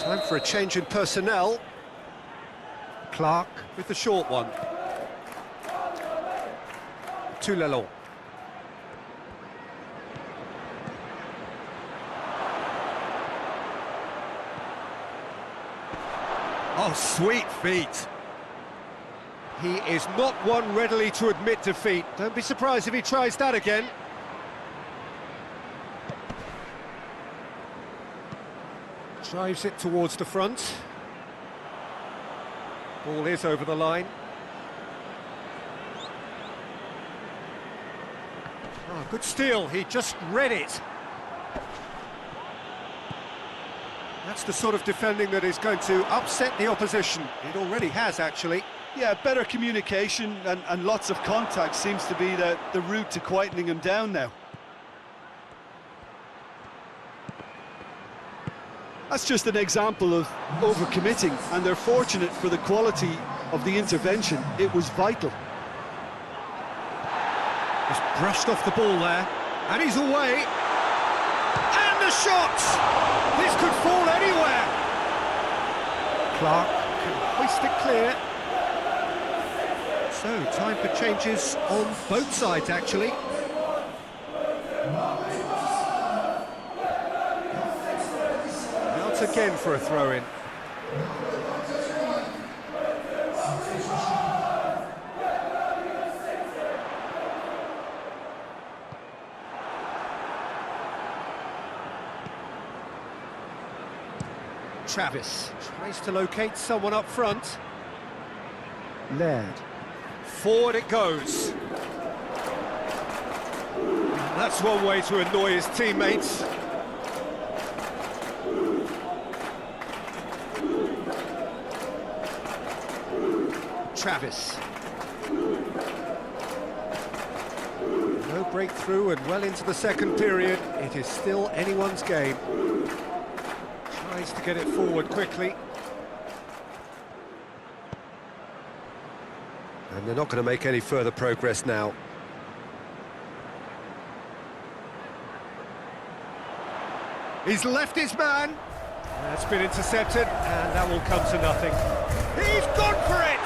Time for a change in personnel. Clark with the short one. To Lalonde. Oh, sweet feet. He is not one readily to admit defeat. Don't be surprised if he tries that again. Drives it towards the front. Ball is over the line. Oh, good steal, he just read it. That's the sort of defending that is going to upset the opposition. It already has, actually. Yeah, better communication and lots of contact seems to be the route to quietening him down now. That's just an example of overcommitting, and they're fortunate for the quality of the intervention. It was vital. He's brushed off the ball there, and he's away. And the shot! This could fall anywhere. Clark can hoist it clear. So, time for changes on both sides, actually. Out again for a throw-in. Travis tries to locate someone up front. Laird. Forward it goes. That's one way to annoy his teammates. Travis. No breakthrough and well into the second period. It is still anyone's game. Tries to get it forward quickly. And they're not going to make any further progress now. He's left his man. That's been intercepted, and that will come to nothing. He's gone for it!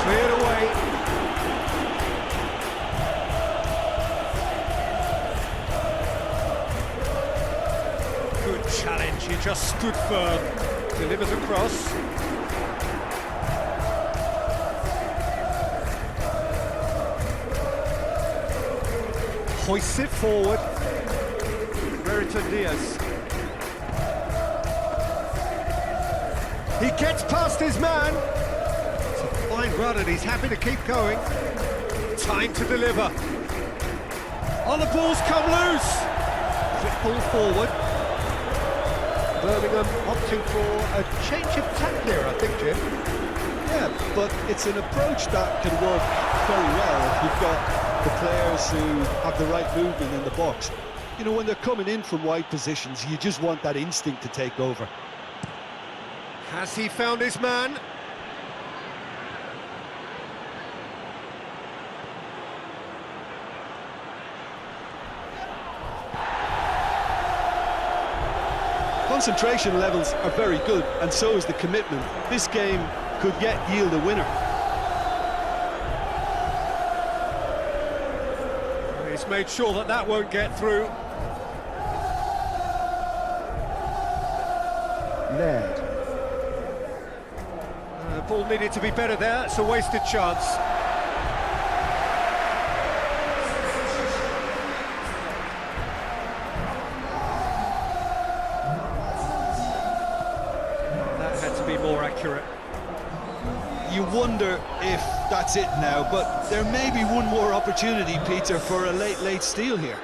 Cleared away. Good challenge, he just stood firm. Delivers across. Hoists it forward. Raritan Diaz. He gets past his man. It's a fine run and he's happy to keep going. Time to deliver. Oh, the ball's come loose. Quick ball forward. Birmingham opting for a change of tack here, I think, Jim. Yeah, but it's an approach that can work very well if you've got the players who have the right movement in the box. You know, when they're coming in from wide positions, you just want that instinct to take over. Has he found his man? Concentration levels are very good, and so is the commitment. This game could yet yield a winner. He's made sure that that won't get through. Laird. Ball needed to be better there, it's a wasted chance. That had to be more accurate. You wonder if that's it now, but there may be one more opportunity, Peter, for a late steal here.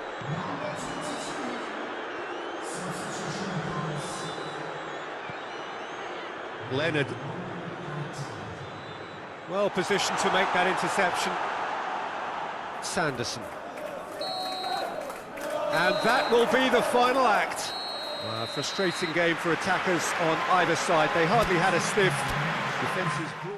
Leonard. Well positioned to make that interception. Sanderson. And that will be the final act. Frustrating game for attackers on either side. They hardly had a sniff. Defence is broad.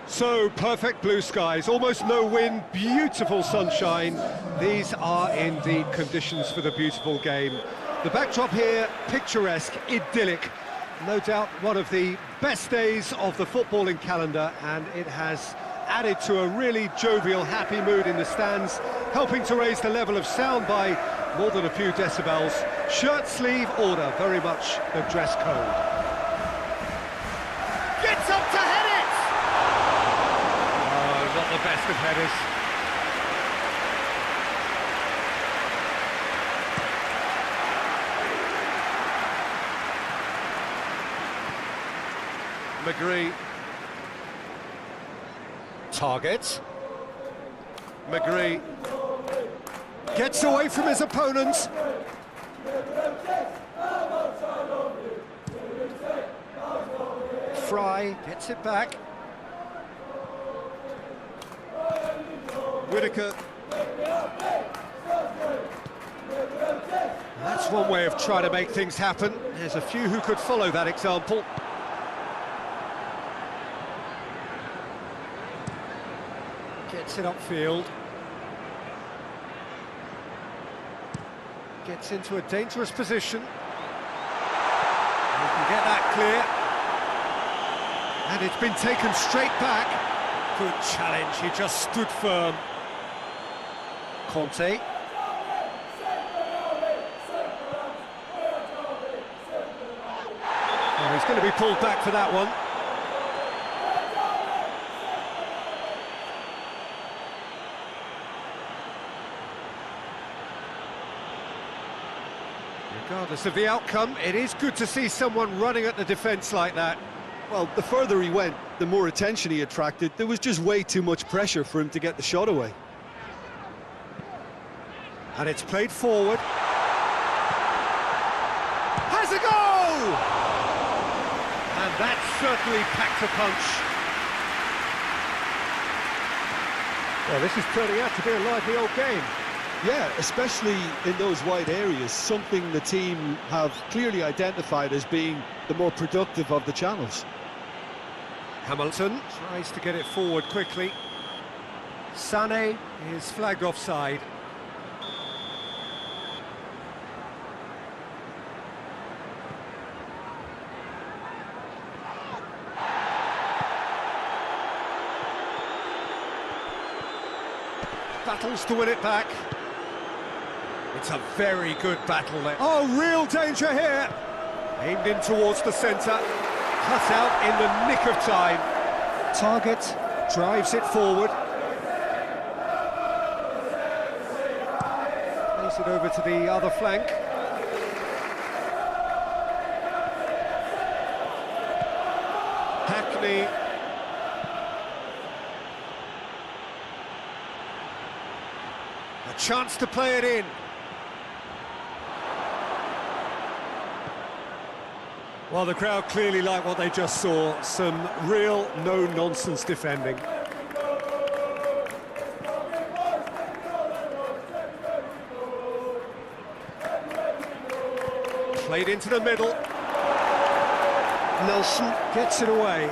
So, perfect blue skies, almost no wind, beautiful sunshine. These are indeed conditions for the beautiful game. The backdrop here, picturesque, idyllic. No doubt one of the best days of the footballing calendar, and it has added to a really jovial, happy mood in the stands, helping to raise the level of sound by more than a few decibels. Shirt sleeve order, very much the dress code. Gets up to head it! Not the best of headers. McGree. Target. McGree. Gets away from his opponents. Fry gets it back. Whittaker. That's one way of trying to make things happen. There's a few who could follow that example. Gets it upfield. Gets into a dangerous position. He can get that clear. And it's been taken straight back. Good challenge, he just stood firm. Conte. Oh, he's going to be pulled back for that one. Regardless of the outcome, it is good to see someone running at the defence like that. Well, the further he went, the more attention he attracted. There was just way too much pressure for him to get the shot away. And it's played forward. Has a go! And that certainly packed a punch. Well, this is turning out to be a lively old game. Yeah, especially in those wide areas, something the team have clearly identified as being the more productive of the channels. Hamilton tries to get it forward quickly. Sané is flagged offside. battles to win it back. It's a very good battle there. Oh, real danger here. Aimed in towards the centre. Cut out in the nick of time. Target drives it forward. Plays it over to the other flank. Hackney. A chance to play it in. Well, the crowd clearly like what they just saw. Some real no-nonsense defending. Played into the middle. Nelson gets it away.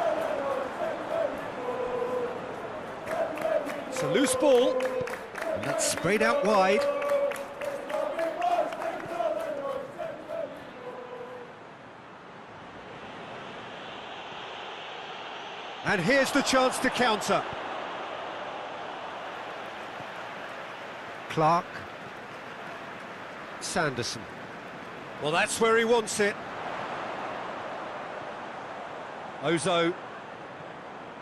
It's a loose ball. And that's sprayed out wide. And here's the chance to counter. Clark. Sanderson. Well, that's where he wants it. Ozo.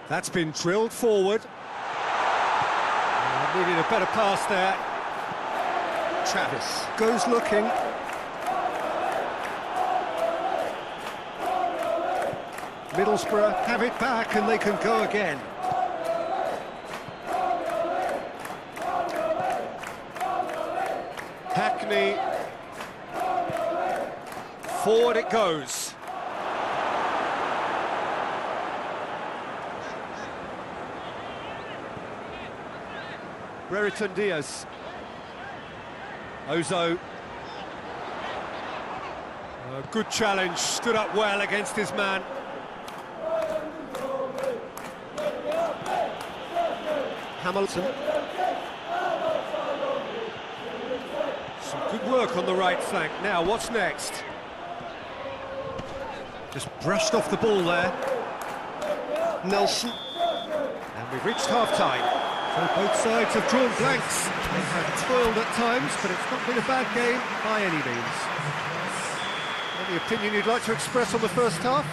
That's been drilled forward. Needed a better pass there. Travis goes looking. Middlesbrough have it back and they can go again. Hackney. Forward it goes. Brereton Diaz. Ozo. A good challenge, stood up well against his man. Hamilton. Some good work on the right flank. Now, what's next? Just brushed off the ball there. Nelson. And we've reached half-time. So both sides have drawn blanks. They have toiled at times, but it's not been a bad game by any means. Any opinion you'd like to express on the first half?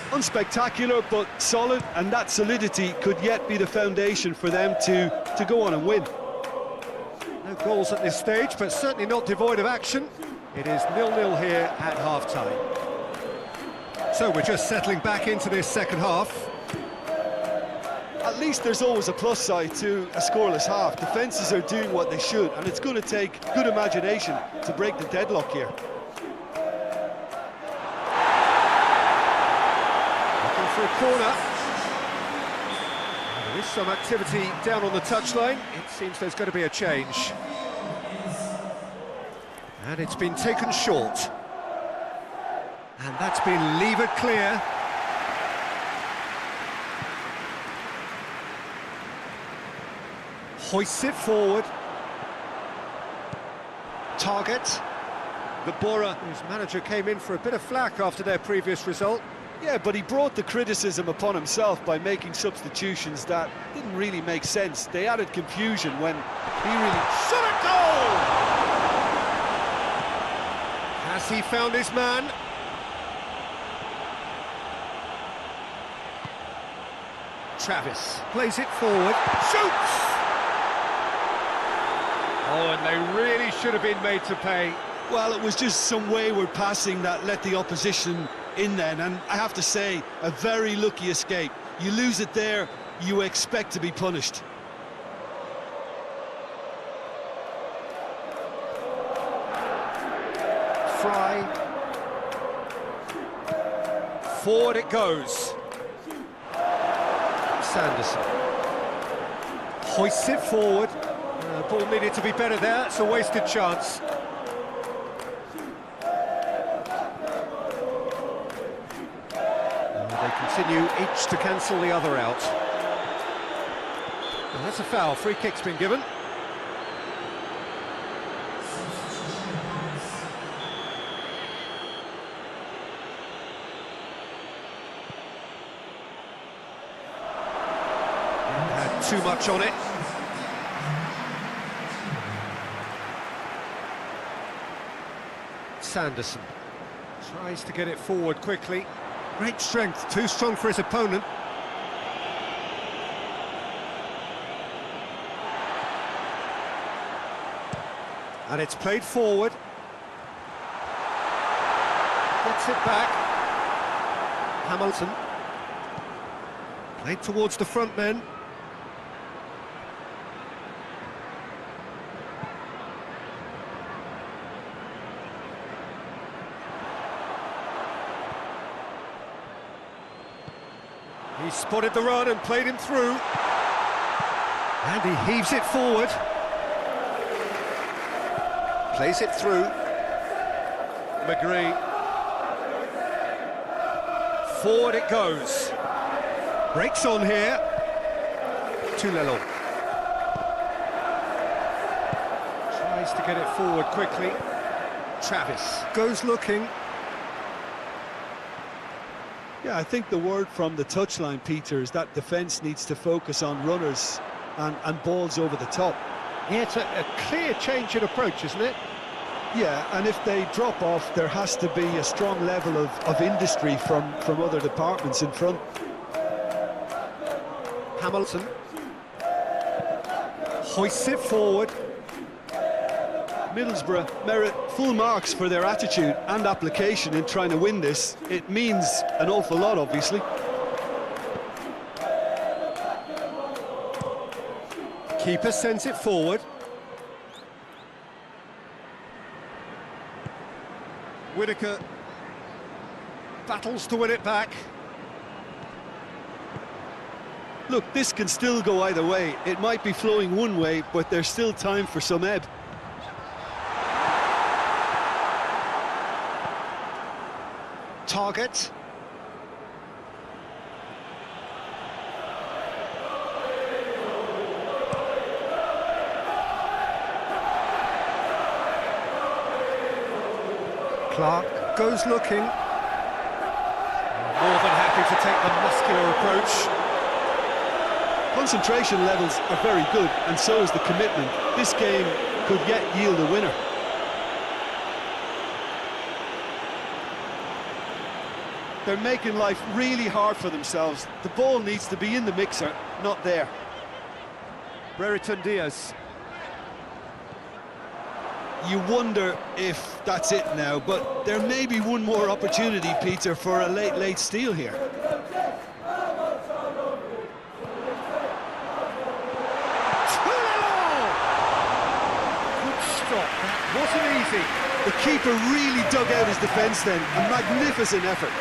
Unspectacular, but solid, and that solidity could yet be the foundation for them to go on and win. No goals at this stage, but certainly not devoid of action. It is 0-0 here at half-time. So we're just settling back into this second half. At least there's always a plus side to a scoreless half. Defences are doing what they should, and it's going to take good imagination to break the deadlock here. Looking for a corner. There is some activity down on the touchline. It seems there's going to be a change. And it's been taken short. And that's been levered clear. Hoists it forward. Target. The Bora, whose manager came in for a bit of flack after their previous result. Yeah, but he brought the criticism upon himself by making substitutions that didn't really make sense. They added confusion when he really... Shot at goal! Has he found his man? Travis plays it forward. Shoots! Oh, and they really should have been made to pay. Well, it was just some wayward passing that let the opposition in then, and I have to say, a very lucky escape. You lose it there, you expect to be punished. Fry. Forward it goes. Sanderson. Hoists it forward. Ball needed to be better there, it's a wasted chance. They continue each to cancel the other out. And that's a foul, free kick's been given. Had too much on it. Anderson tries to get it forward quickly. Great strength, too strong for his opponent. And it's played forward. Gets it back. Hamilton. Played towards the front men. He spotted the run and played him through. And he heaves it forward. Plays it through. McGree. Forward it goes. Breaks on here. Tulelo. Tries to get it forward quickly. Travis goes looking. Yeah, I think the word from the touchline, Peter, is that defence needs to focus on runners and balls over the top. Yeah, it's a clear change in approach, isn't it? Yeah, and if they drop off, there has to be a strong level of industry from other departments in front. Hamilton hoists it forward. Middlesbrough merit full marks for their attitude and application in trying to win this. It means an awful lot, obviously. Keeper sends it forward. Whittaker battles to win it back. Look, this can still go either way. It might be flowing one way, but there's still time for some ebb. Target. Clark goes looking. More than happy to take the muscular approach. Concentration levels are very good, and so is the commitment. This game could yet yield a winner. They're making life really hard for themselves. The ball needs to be in the mixer, not there. Brereton Diaz. You wonder if that's it now, but there may be one more opportunity, Peter, for a late steal here. Good stop, that wasn't easy. The keeper really dug out his defence then, a magnificent effort.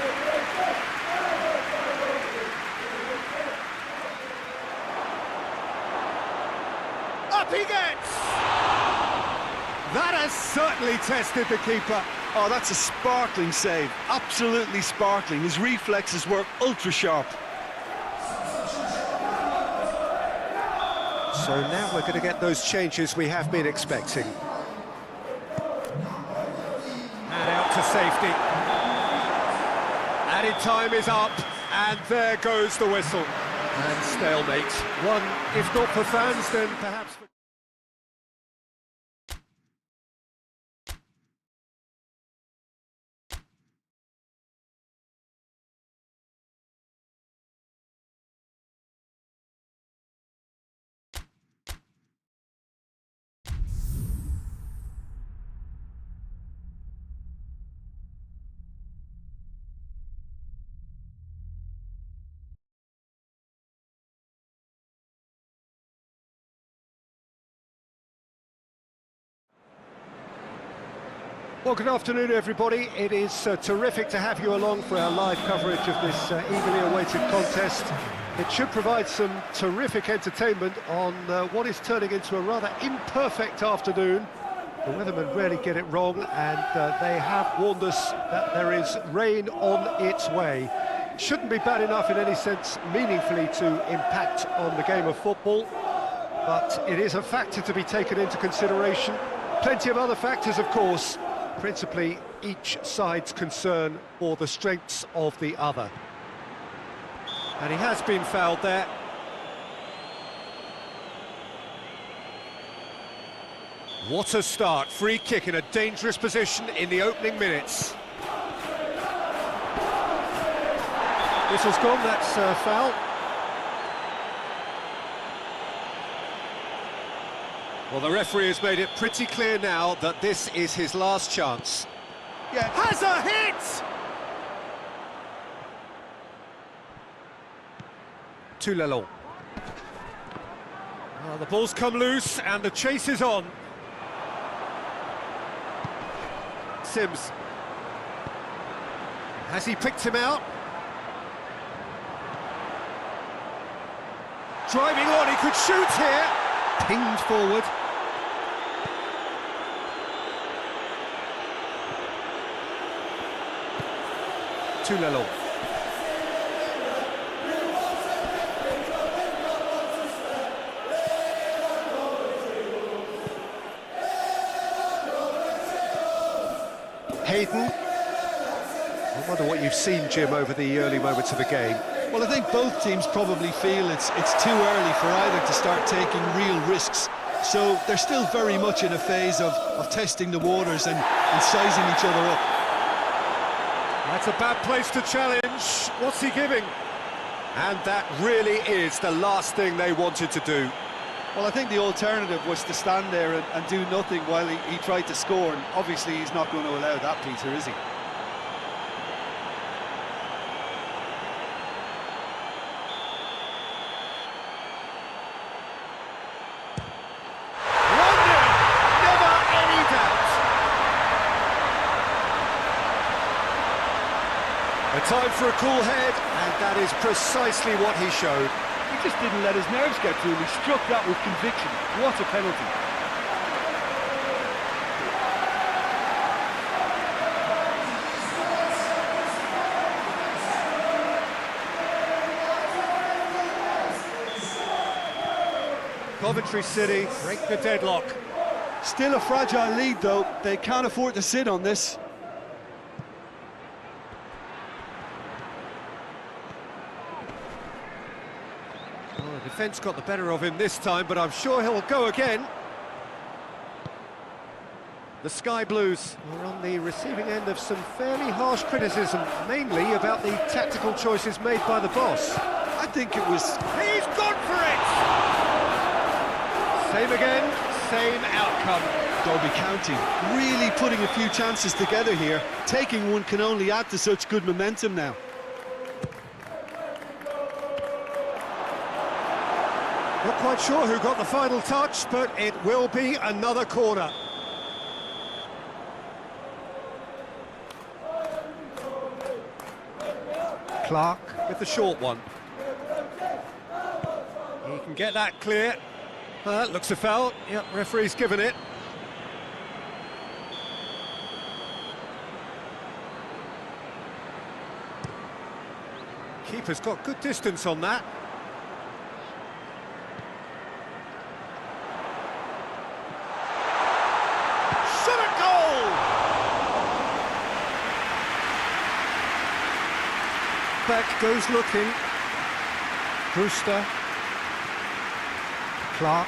Up he gets! That has certainly tested the keeper. Oh, that's a sparkling save, absolutely sparkling. His reflexes were ultra sharp. So now we're going to get those changes we have been expecting. And out to safety. Added time is up, and there goes the whistle. And stalemate. One, if not for fans, then perhaps for... Well, good afternoon, everybody. It is terrific to have you along for our live coverage of this eagerly awaited contest. It should provide some terrific entertainment on what is turning into a rather imperfect afternoon. The weathermen rarely get it wrong, and they have warned us that there is rain on its way. Shouldn't be bad enough in any sense meaningfully to impact on the game of football, but it is a factor to be taken into consideration. Plenty of other factors, of course, principally each side's concern for the strengths of the other. And he has been fouled there. What a start. Free kick in a dangerous position in the opening minutes. Whistle's gone, that's a foul. Well, the referee has made it pretty clear now that this is his last chance. Yeah, Has a hit! Tugiman. Well, the ball's come loose and the chase is on. Sims. Has he picked him out? Driving on, he could shoot here. Pinged forward. Tugiman. Hayden. I wonder what you've seen, Jim, over the early moments of the game. Well, I think both teams probably feel it's too early for either to start taking real risks. So they're still very much in a phase of testing the waters and sizing each other up. That's a bad place to challenge. What's he giving? And that really is the last thing they wanted to do. Well, I think the alternative was to stand there and do nothing while he tried to score, and obviously he's not going to allow that, Peter, is he? A time for a cool head, and that is precisely what he showed. He just didn't let his nerves get to him. He struck that with conviction. What a penalty. Coventry City break the deadlock. Still a fragile lead, though. They can't afford to sit on this. Well, the defence got the better of him this time, but I'm sure he'll go again. The Sky Blues are on the receiving end of some fairly harsh criticism, mainly about the tactical choices made by the boss. I think it was... He's gone for it! Same again, same outcome. Derby County really putting a few chances together here. Taking one can only add to such good momentum now. Not quite sure who got the final touch, but it will be another corner. Clark with the short one. He can get that clear. Looks a foul. Yep, referee's given it. Keeper's got good distance on that. Shot at goal! Beck goes looking. Brewster. Clark.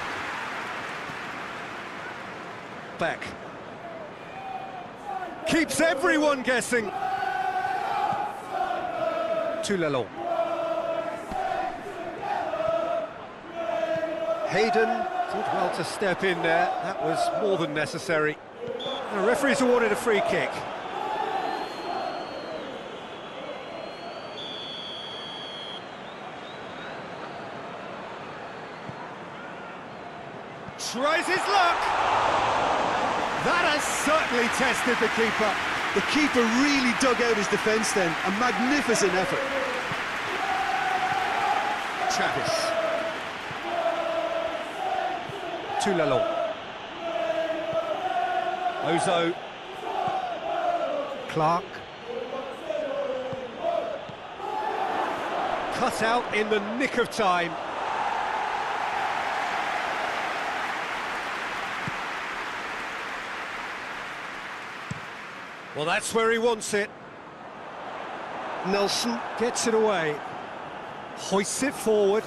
Beck. Keeps everyone guessing. Tugiman. Hayden did well to step in there. That was more than necessary. The referee's awarded a free kick. Tries his luck. That has certainly tested the keeper. The keeper really dug out his defence then. A magnificent effort. Travis. Tugiman. Ozo. Clark. Cut out in the nick of time. Well, that's where he wants it. Nelson gets it away. Hoists it forward.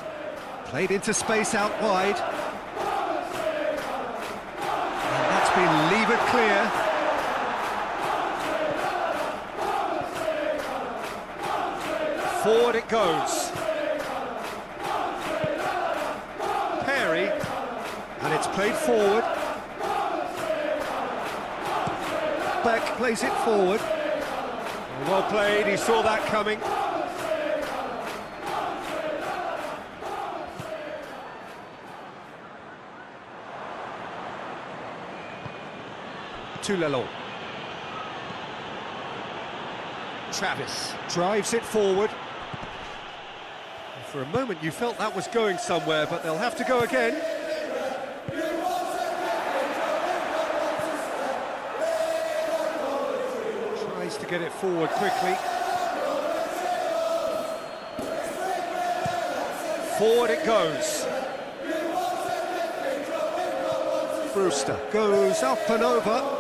Played into space out wide. And that's It's been levered clear. Forward it goes. Perry, and it's played forward. Beck plays it forward. Well played, he saw that coming. Lelon. Travis drives it forward. For a moment you felt that was going somewhere, but they'll have to go again. Tries to get it forward quickly. Forward it goes. Brewster goes up and over.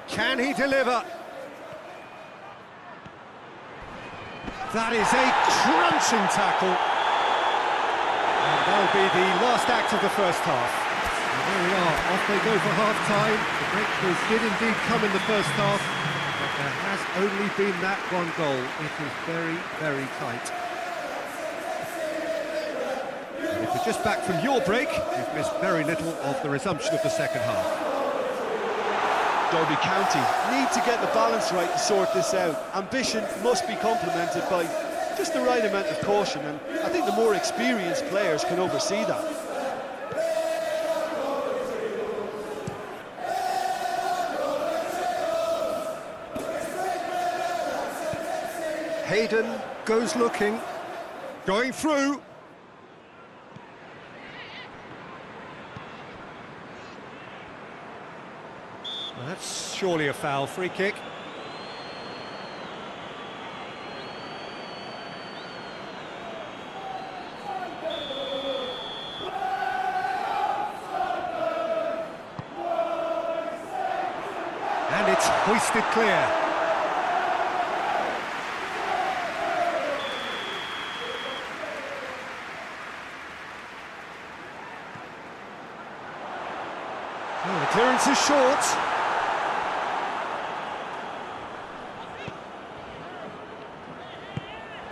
Can he deliver? That is a crunching tackle. And that'll be the last act of the first half. And there we are, off they go for half-time. The breakthrough did indeed come in the first half, but there has only been that one goal. It is very, very tight. And if you're just back from your break, you've missed very little of the resumption of the second half. Derby County need to get the balance right to sort this out. Ambition must be complemented by just the right amount of caution, and I think the more experienced players can oversee that. Hayden goes looking, going through. That's surely a foul. Free kick. And it's hoisted clear. Oh, the clearance is short.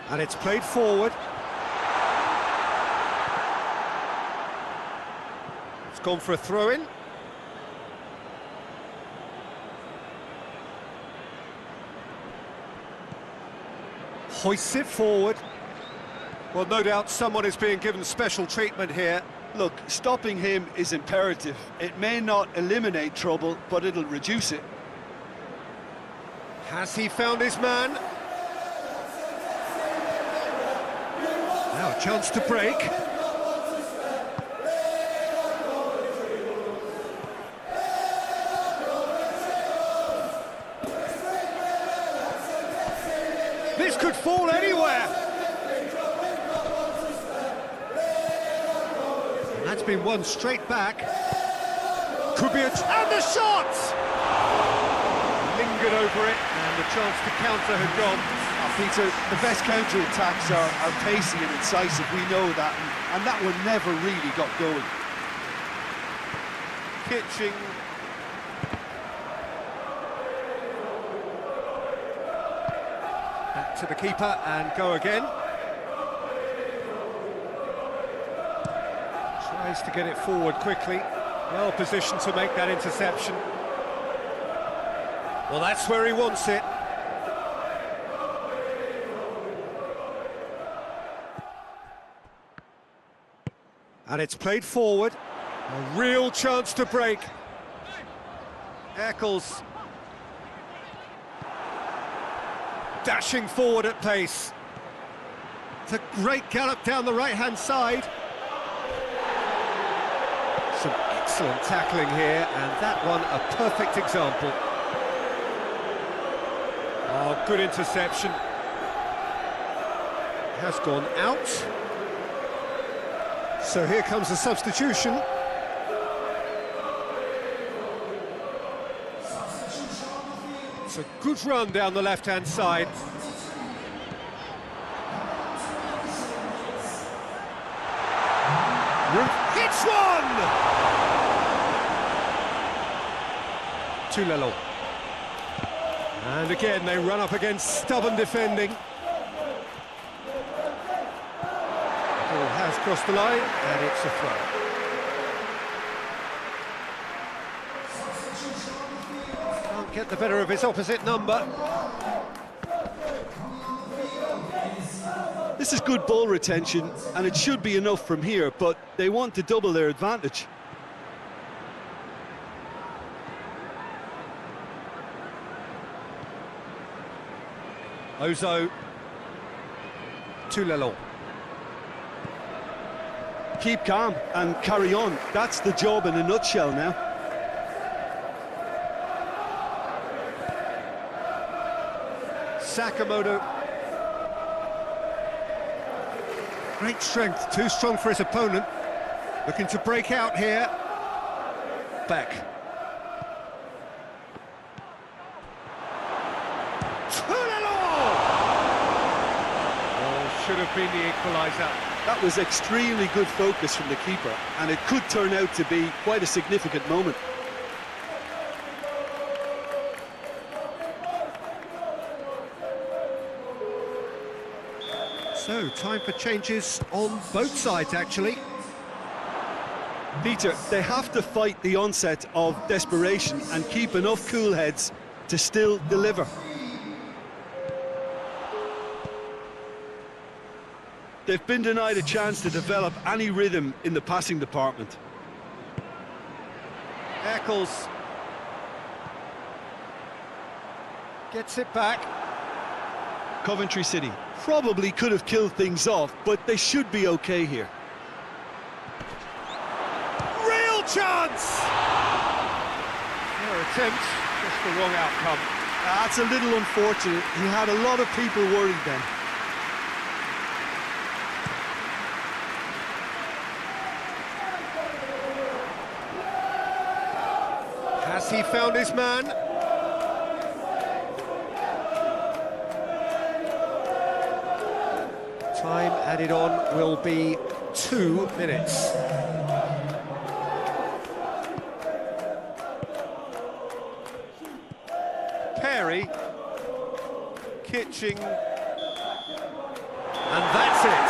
And it's played forward. It's gone for a throw-in. Hoists it forward. Well, no doubt someone is being given special treatment here. Look, stopping him is imperative. It may not eliminate trouble, but it'll reduce it. Has he found his man? Now a chance to break. This could fall anywhere. And that's been won straight back. Could be a... And the shot! Lingered over it, and the chance to counter had gone. Peter, the best counter-attacks are pacey and incisive, we know that, and that one never really got going. Pitching. Back to the keeper and go again. Tries to get it forward quickly. Well positioned to make that interception. Well, that's where he wants it. And it's played forward. A real chance to break. Eccles dashing forward at pace. It's a great gallop down the right-hand side. Some excellent tackling here, and that one a perfect example. Oh, good interception. Has gone out. So here comes the substitution. It's a good run down the left-hand side. Hits one! Tulelo. And again, they run up against stubborn defending. Ball has crossed the line, and it's a throw. Can't get the better of his opposite number. This is good ball retention, and it should be enough from here, but they want to double their advantage. Ozo. Tulelo. Keep calm and carry on. That's the job in a nutshell now. Sakamoto. Great strength, too strong for his opponent. Looking to break out here. Back. Oh, should have been the equaliser. That was extremely good focus from the keeper, and it could turn out to be quite a significant moment. So, time for changes on both sides, actually. Peter, they have to fight the onset of desperation and keep enough cool heads to still deliver. They've been denied a chance to develop any rhythm in the passing department. Eccles gets it back. Coventry City probably could have killed things off, but they should be okay here. Real chance! Their attempt, just the wrong outcome. That's a little unfortunate. He had a lot of people worried then. Has he found his man? Time added on will be 2 minutes. Perry, Kitching, And that's it.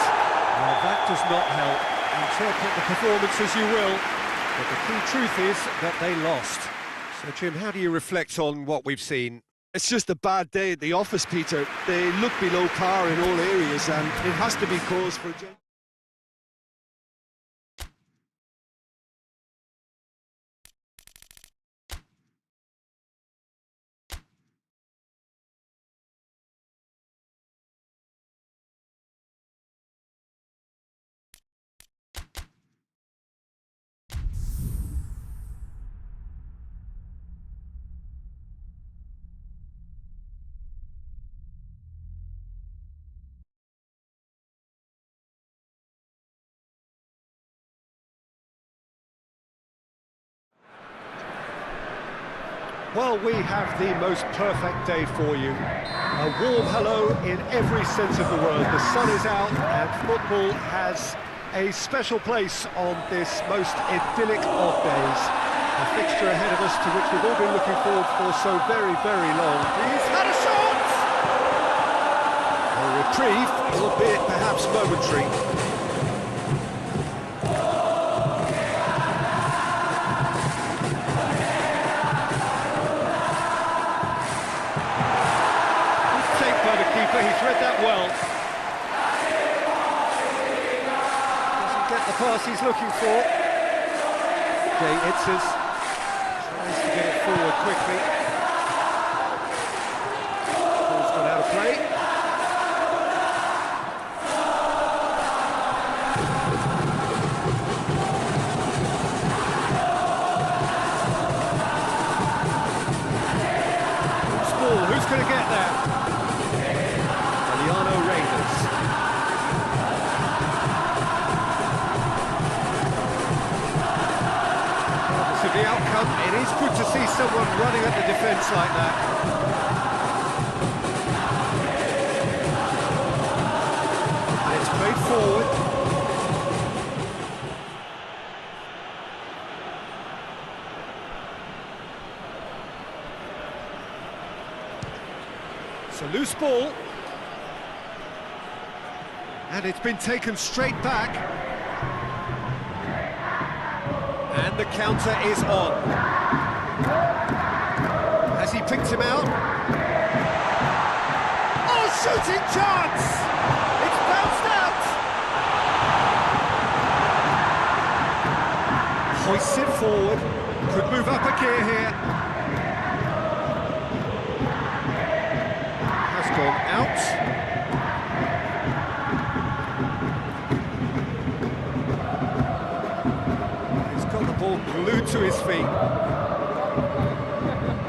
Well, that does not help. Interpret the performance as you will, but the key truth is that they lost. So, Jim, how do you reflect on what we've seen? It's just a bad day at the office, Peter. They look below par in all areas, and it has to be cause for... Well, we have the most perfect day for you. A warm hello in every sense of the word. The sun is out and football has a special place on this most idyllic of days. A fixture ahead of us to which we've all been looking forward for so very, very long. he's had a shot! A reprieve, albeit perhaps momentary. He's read that well. Doesn't get the pass he's looking for. Jay Itzes tries to get it forward quickly. Ball's gone out of play. Loose ball, who's going to get there? The outcome, it is good to see someone running at the defence like that. And it's played forward. It's a loose ball. And it's been taken straight back. And the counter is on. Has he picked him out? Oh, shooting chance! It's bounced out! Hoists it forward. Could move up a gear here. Has gone out. Ball glued to his feet.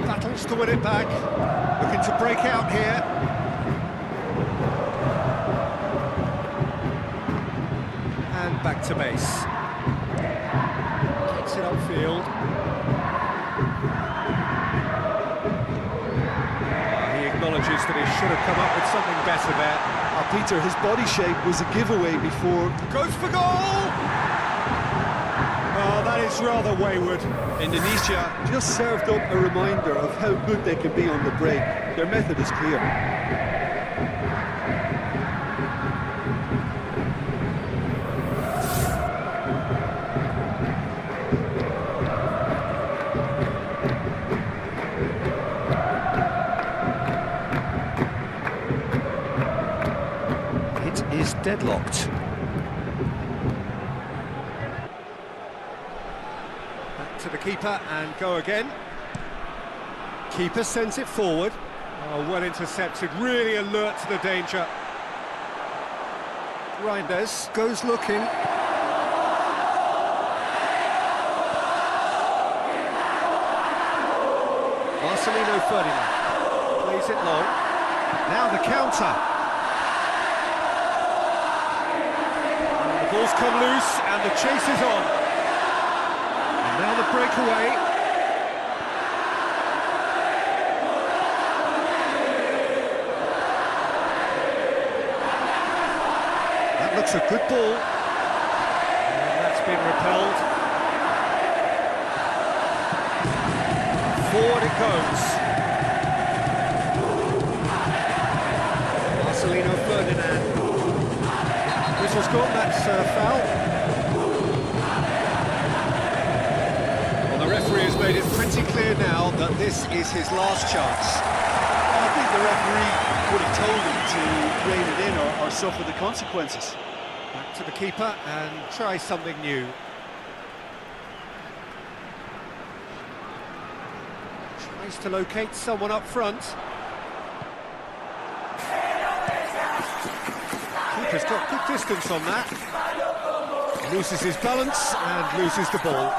Battles to win it back. Looking to break out here. And back to base. Kicks it upfield. He acknowledges that he should have come up with something better there. Peter, his body shape was a giveaway before. Goes for goal! Oh, that is rather wayward. Indonesia just served up a reminder of how good they can be on the break. Their method is clear. It is deadlocked. To the keeper and go again. Keeper sends it forward. Oh, well intercepted, really alert to the danger. Reinders goes looking. Marcelino Ferdinand plays it long. Now the counter. And the ball's come loose and the chase is on. Now the breakaway. That looks a good ball. And that's been repelled. Forward it goes. Marcelino Ferdinand. Whistle's gone, that's foul. The referee has made it pretty clear now that this is his last chance. I think the referee would have told him to rein it in or suffer the consequences. Back to the keeper and try something new. Tries to locate someone up front. Keeper's got good distance on that. Loses his balance and loses the ball.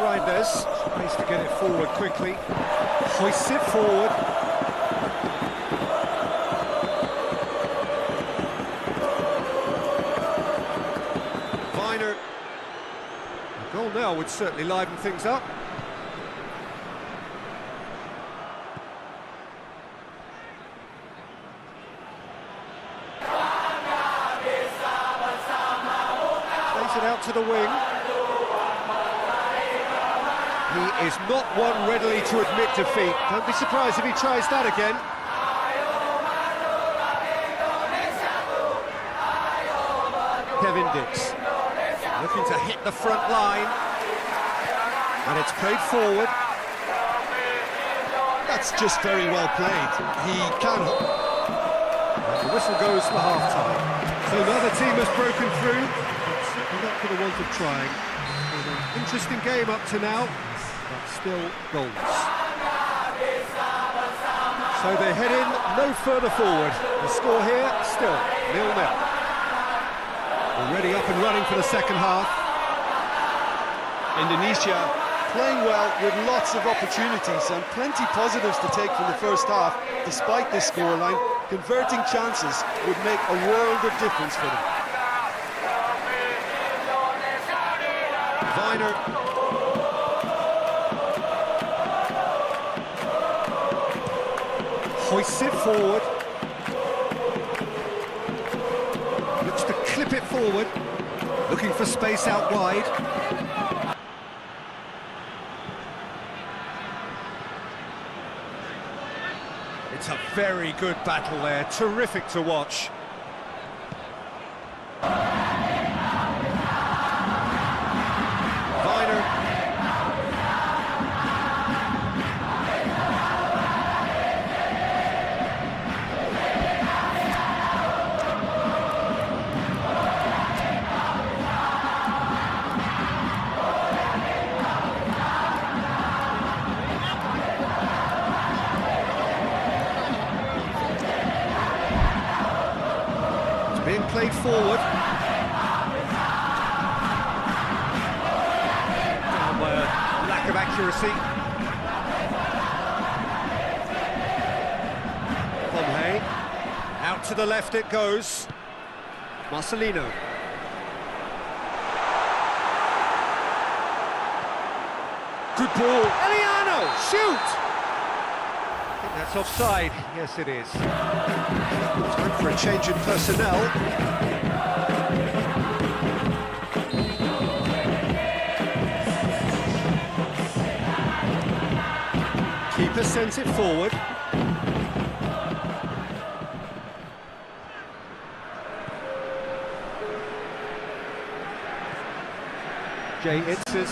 Reinders tries to get it forward quickly, hoists it forward. Viner. A goal now would certainly liven things up. Plays it out to the wing. He is not one readily to admit defeat. Don't be surprised if he tries that again. Kevin Dix looking to hit the front line. And it's played forward. That's just very well played. He can. And the whistle goes for half-time. So another team has broken through. But certainly not for the want of trying. An interesting game up to now. But still goals. So they head in no further forward. The score here, still 0-0. Already up and running for the second half. Indonesia playing well with lots of opportunities and plenty positives to take from the first half. Despite this scoreline, converting chances would make a world of difference for them. Viner. Hoists it forward. Looks to clip it forward. Looking for space out wide. It's a very good battle there, terrific to watch. Being played forward. Down by a lack of accuracy. Pomhay. Out to the left it goes. Marcelino. Good ball. Eliano, shoot! I think that's offside. Yes, it is. Time for a change in personnel. Keeper sends it forward. Jay Itzes.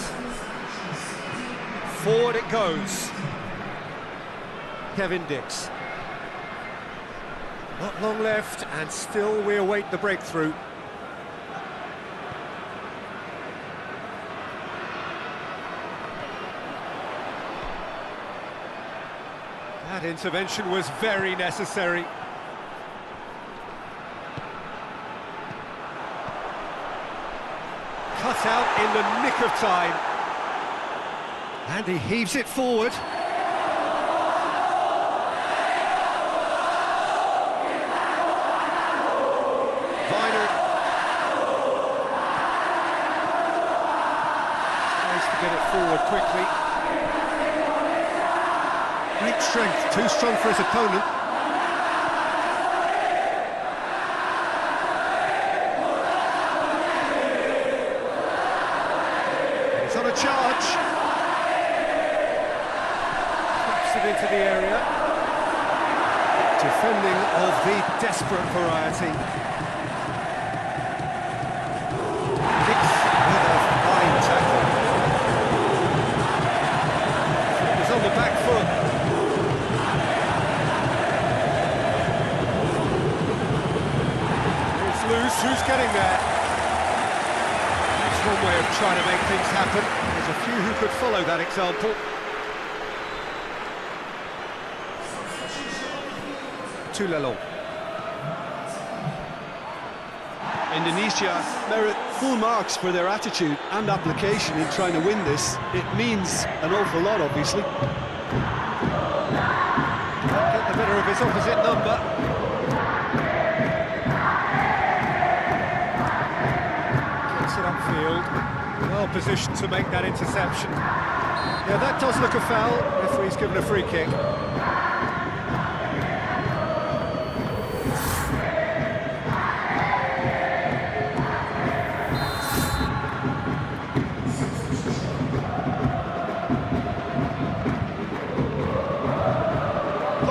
Forward it goes. Kevin Dix. Not long left, and still we await the breakthrough. That intervention was very necessary. Cut out in the nick of time. And he heaves it forward. Get it forward quickly. Great strength, too strong for his opponent. He's on a charge. Flips it into the area. Defending of the desperate variety. Dix with a fine tackle. On the back foot. It's loose, who's getting there? That's one way of trying to make things happen. There's a few who could follow that example. Tulelong. Indonesia merit full marks for their attitude and application in trying to win this. It means an awful lot, obviously. Get the better of his opposite number. Gets it upfield. Well positioned to make that interception. Yeah, that does look a foul. Referee's given a free kick.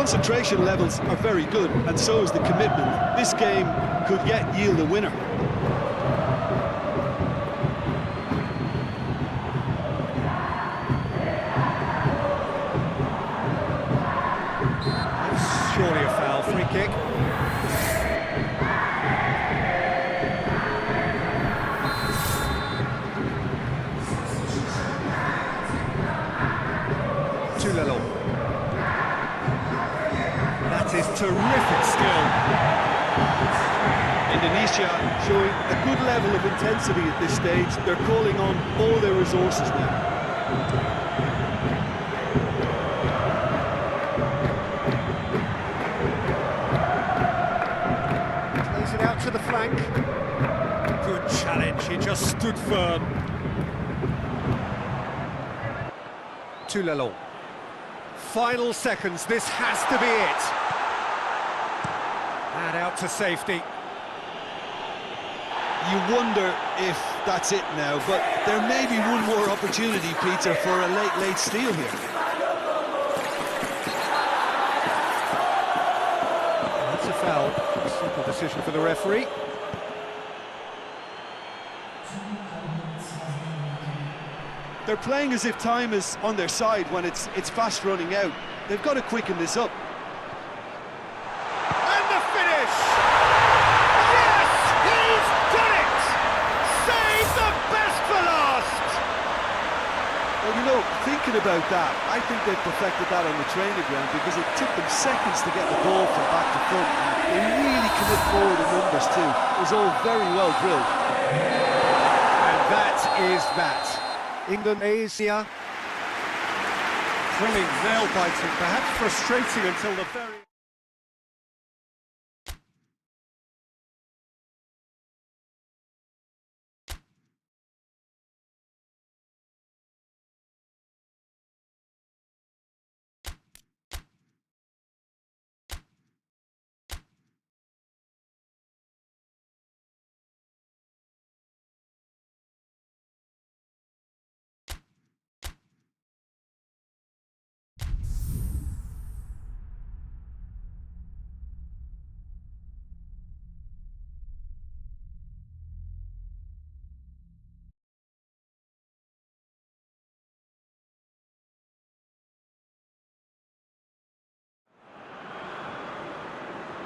Concentration levels are very good, and so is the commitment. This game could yet yield a winner. That's surely a foul. Free kick. Tulelong. That is terrific skill. Indonesia showing a good level of intensity at this stage. They're calling on all their resources now. Plays it out to the flank. Good challenge, he just stood firm. Tulelong. Final seconds, this has to be it. And out to safety. You wonder if that's it now, but there may be one more opportunity, Peter, for a late steal here. Simple decision for the referee. They're playing as if time is on their side when it's fast running out. They've got to quicken this up. And the finish! Yes, he's done it! Save the best for last! Well, you know, thinking about that, I think they perfected that on the training ground because it took them seconds to get the ball from back to front. They really commit forward in numbers too. It was all very well drilled. And that is that. Indonesia. Thrilling, nail-biting, perhaps frustrating until the very...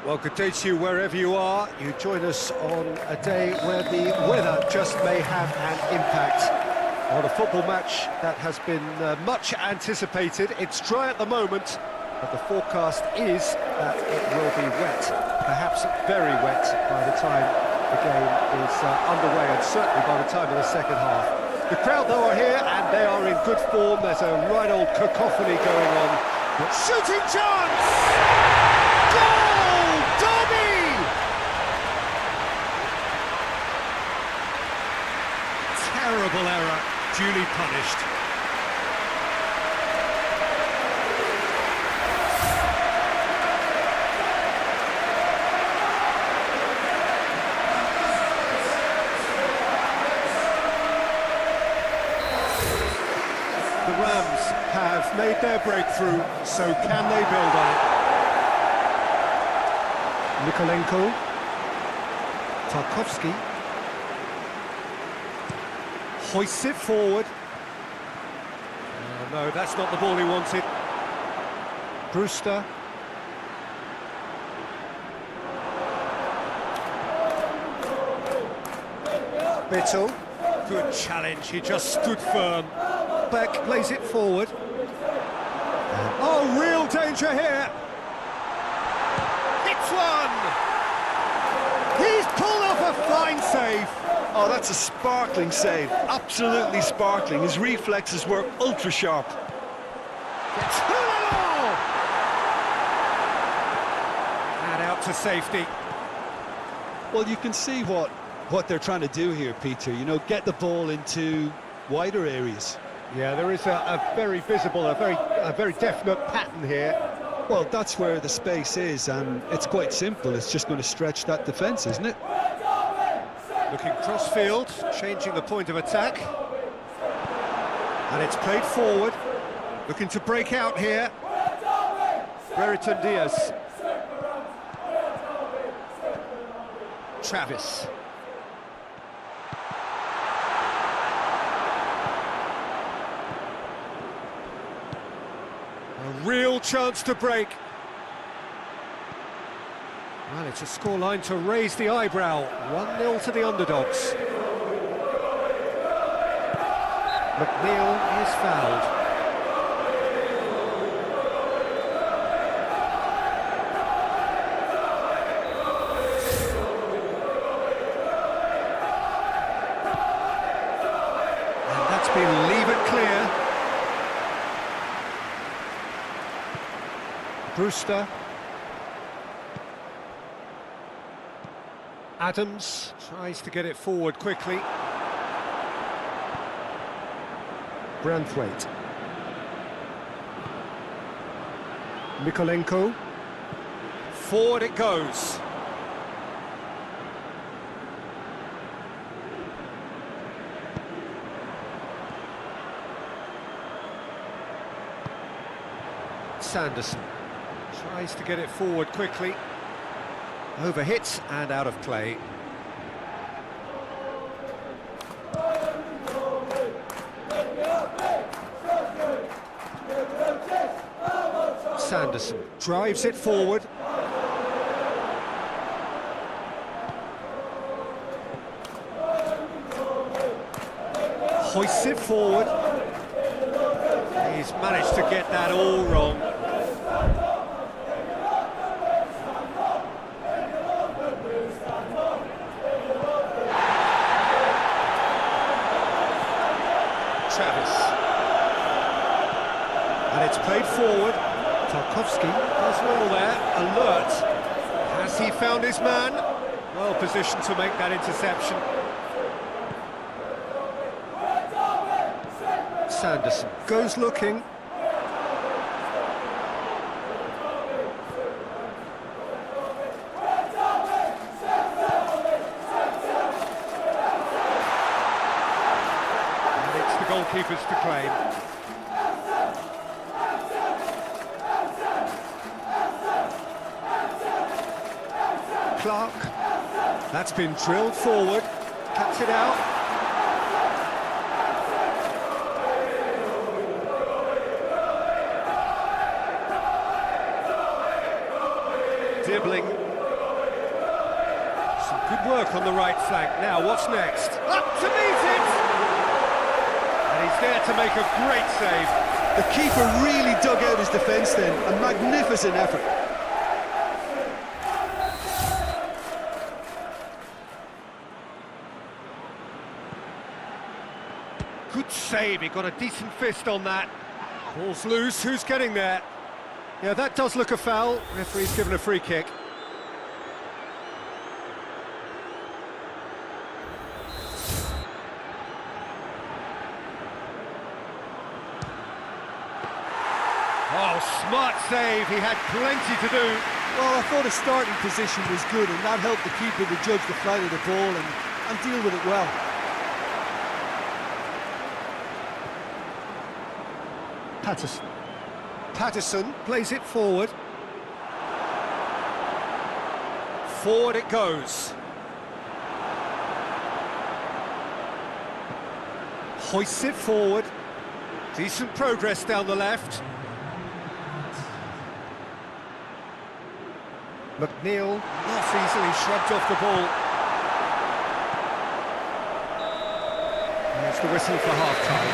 Well, good day to you wherever you are. You join us on a day where the weather just may have an impact on a football match that has been much anticipated. It's dry at the moment, but the forecast is that it will be wet, perhaps very wet by the time the game is underway, and certainly by the time of the second half. The crowd, though, are here, and they are in good form. There's a right old cacophony going on. Shooting chance! Goal! Derby! Terrible error, duly punished. The Rams have made their breakthrough, so can they build on it? Mikolenko, Tarkovsky, hoists it forward. Oh, no, that's not the ball he wanted. Brewster. Bittel, good challenge, he just stood firm. Beck plays it forward. Oh, real danger here. One! He's pulled off a fine save. Oh, that's a sparkling save. Absolutely sparkling. His reflexes were ultra sharp. And out to safety. Well, you can see what they're trying to do here, Peter. You know, get the ball into wider areas. Yeah, there is a very visible, a very definite pattern here. Well, that's where the space is, and it's quite simple. It's just going to stretch that defence, isn't it? Looking cross-field, changing the point of attack. And it's played forward. Looking to break out here. Brereton Diaz. Travis. A real chance to break. Well, it's a scoreline to raise the eyebrow. 1-0 to the underdogs. McNeil is fouled. And that's been leave it clear. Brewster. Adams tries to get it forward quickly. Branthwaite. Mikolenko. Forward it goes. Sanderson tries to get it forward quickly. Overhit and out of play. Sanderson drives it forward. Hoists it forward. He's managed to get that all wrong. Travis. And it's played forward. Tarkowski does well there, alert. Has he found his man? Well positioned to make that interception. Sanderson goes looking. And it's the goalkeepers to claim. Clark, that's been drilled forward, cuts it out. Dribbling. Some good work on the right flank. Now, what's next? Up to meet it! And he's there to make a great save. The keeper really dug out his defence then, a magnificent effort. Good save, he got a decent fist on that. Ball's loose, who's getting there? Yeah, that does look a foul. Referee's given a free kick. Oh, smart save, he had plenty to do. Well, I thought his starting position was good, and that helped the keeper to judge the flight of the ball and deal with it well. Patterson plays it forward. Forward it goes. Hoists it forward. Decent progress down the left. McNeil not easily shrugged off the ball. There's the whistle for half-time.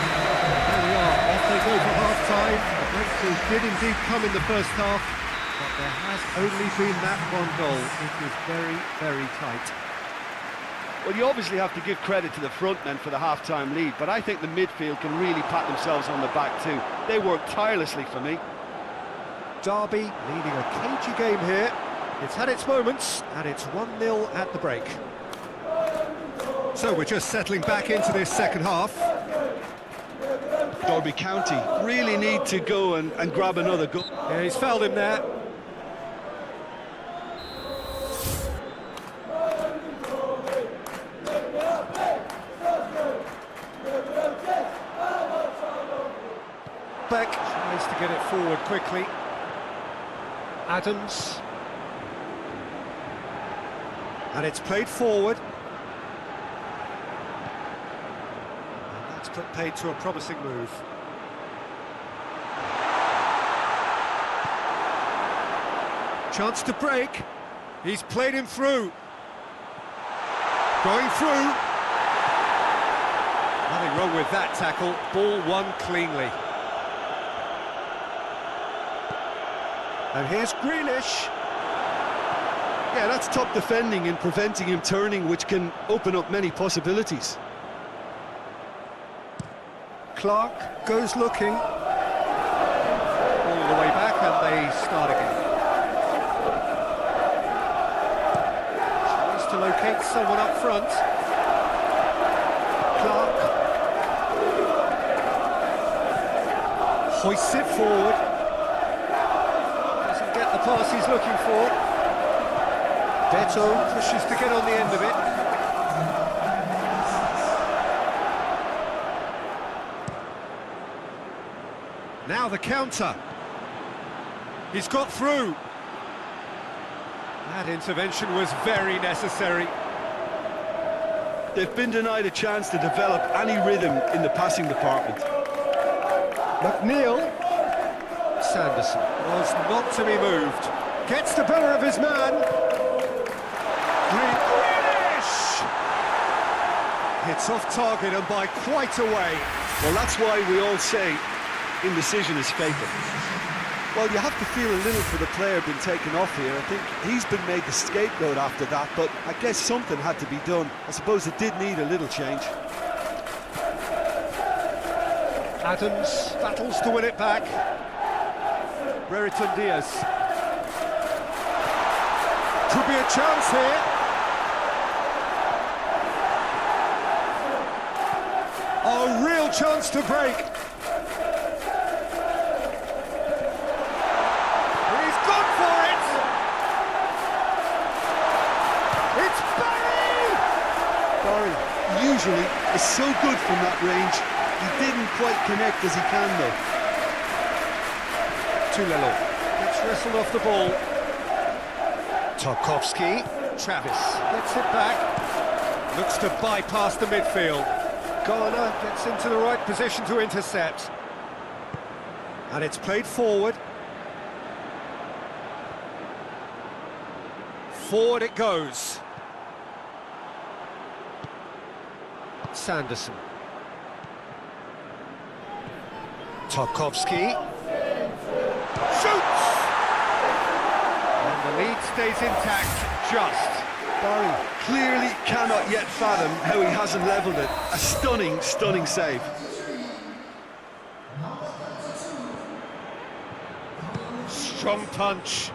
There we are, off they go for half-time. The breakthrough did indeed come in the first half, but there has only been that one goal. It was very, very tight. Well, you obviously have to give credit to the front men for the half-time lead, but I think the midfield can really pat themselves on the back too. They worked tirelessly for me. Derby leading a cagey game here. It's had its moments, and it's 1-0 at the break. So we're just settling back into this second half. Derby County really need to go and grab another goal. Yeah, he's fouled him there. Beck tries to get it forward quickly. Adams. And it's played forward. And that's put paid to a promising move. Chance to break. He's played him through. Going through. Nothing wrong with that tackle. Ball won cleanly. And here's Grealish. Yeah, that's top defending and preventing him turning, which can open up many possibilities. Clark goes looking. All the way back and they start again. Tries to locate someone up front. Clark. Hoists it forward. Doesn't get the pass he's looking for. Beto pushes to get on the end of it. Now the counter. He's got through. That intervention was very necessary. They've been denied a chance to develop any rhythm in the passing department. McNeil. Sanderson was not to be moved. Gets the better of his man. Greenish! Hits off target and by quite a way. Well, that's why we all say indecision is fatal. Well, you have to feel a little for the player being taken off here. I think he's been made the scapegoat after that, but I guess something had to be done. I suppose it did need a little change. Adams battles to win it back. Brereton Diaz. Could be a chance here. A real chance to break. He's gone for it. It's Barry! Barry usually is so good from that range. He didn't quite connect as he can, though. Tulelo gets wrestled off the ball. Tarkovsky. Travis gets it back. Looks to bypass the midfield. Garner gets into the right position to intercept. And it's played forward. Forward it goes. Sanderson. Tarkovsky. Shoots! And the lead stays intact, just. Barry clearly cannot yet fathom how he hasn't levelled it. A stunning, stunning save. Strong punch.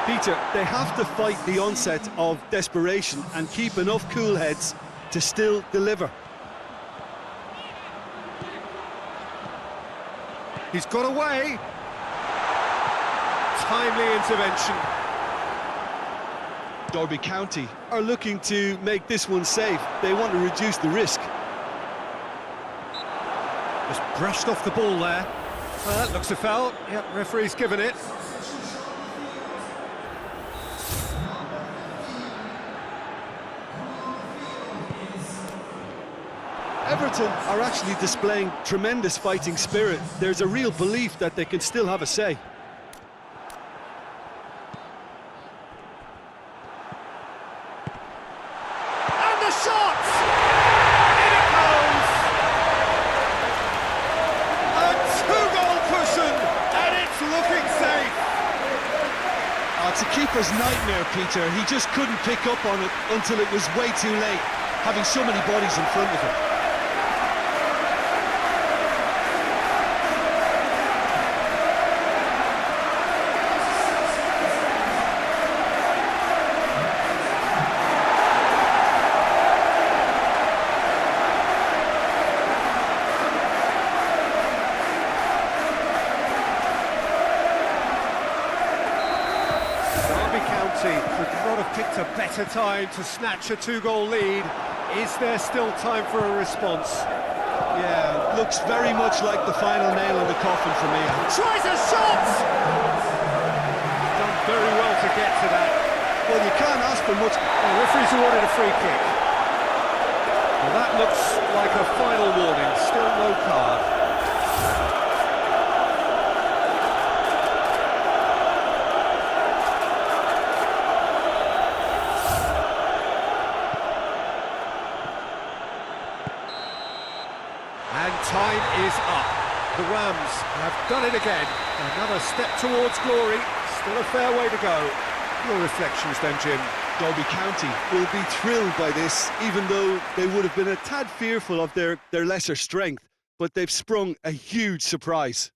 Peter, they have to fight the onset of desperation and keep enough cool heads to still deliver. He's got away. Timely intervention. Derby County are looking to make this one safe. They want to reduce the risk. Just brushed off the ball there. Well, that looks a foul. Yep, referee's given it. Everton are actually displaying tremendous fighting spirit. There's a real belief that they can still have a say. And the shot! In it goes! A two-goal cushion, and it's looking safe. Oh, it's a keeper's nightmare, Peter. He just couldn't pick up on it until it was way too late, having so many bodies in front of him. Could not have picked a better time to snatch a two-goal lead. Is there still time for a response? Yeah, looks very much like the final nail in the coffin for me. Tries a shot! Done very well to get to that. Well, you can't ask for much. The referee's awarded a free kick. Well, that looks like a final warning. Still no card. And time is up. The Rams have done it again. Another step towards glory. Still a fair way to go. Your reflections then, Jim? Derby County will be thrilled by this, even though they would have been a tad fearful of their lesser strength. But they've sprung a huge surprise.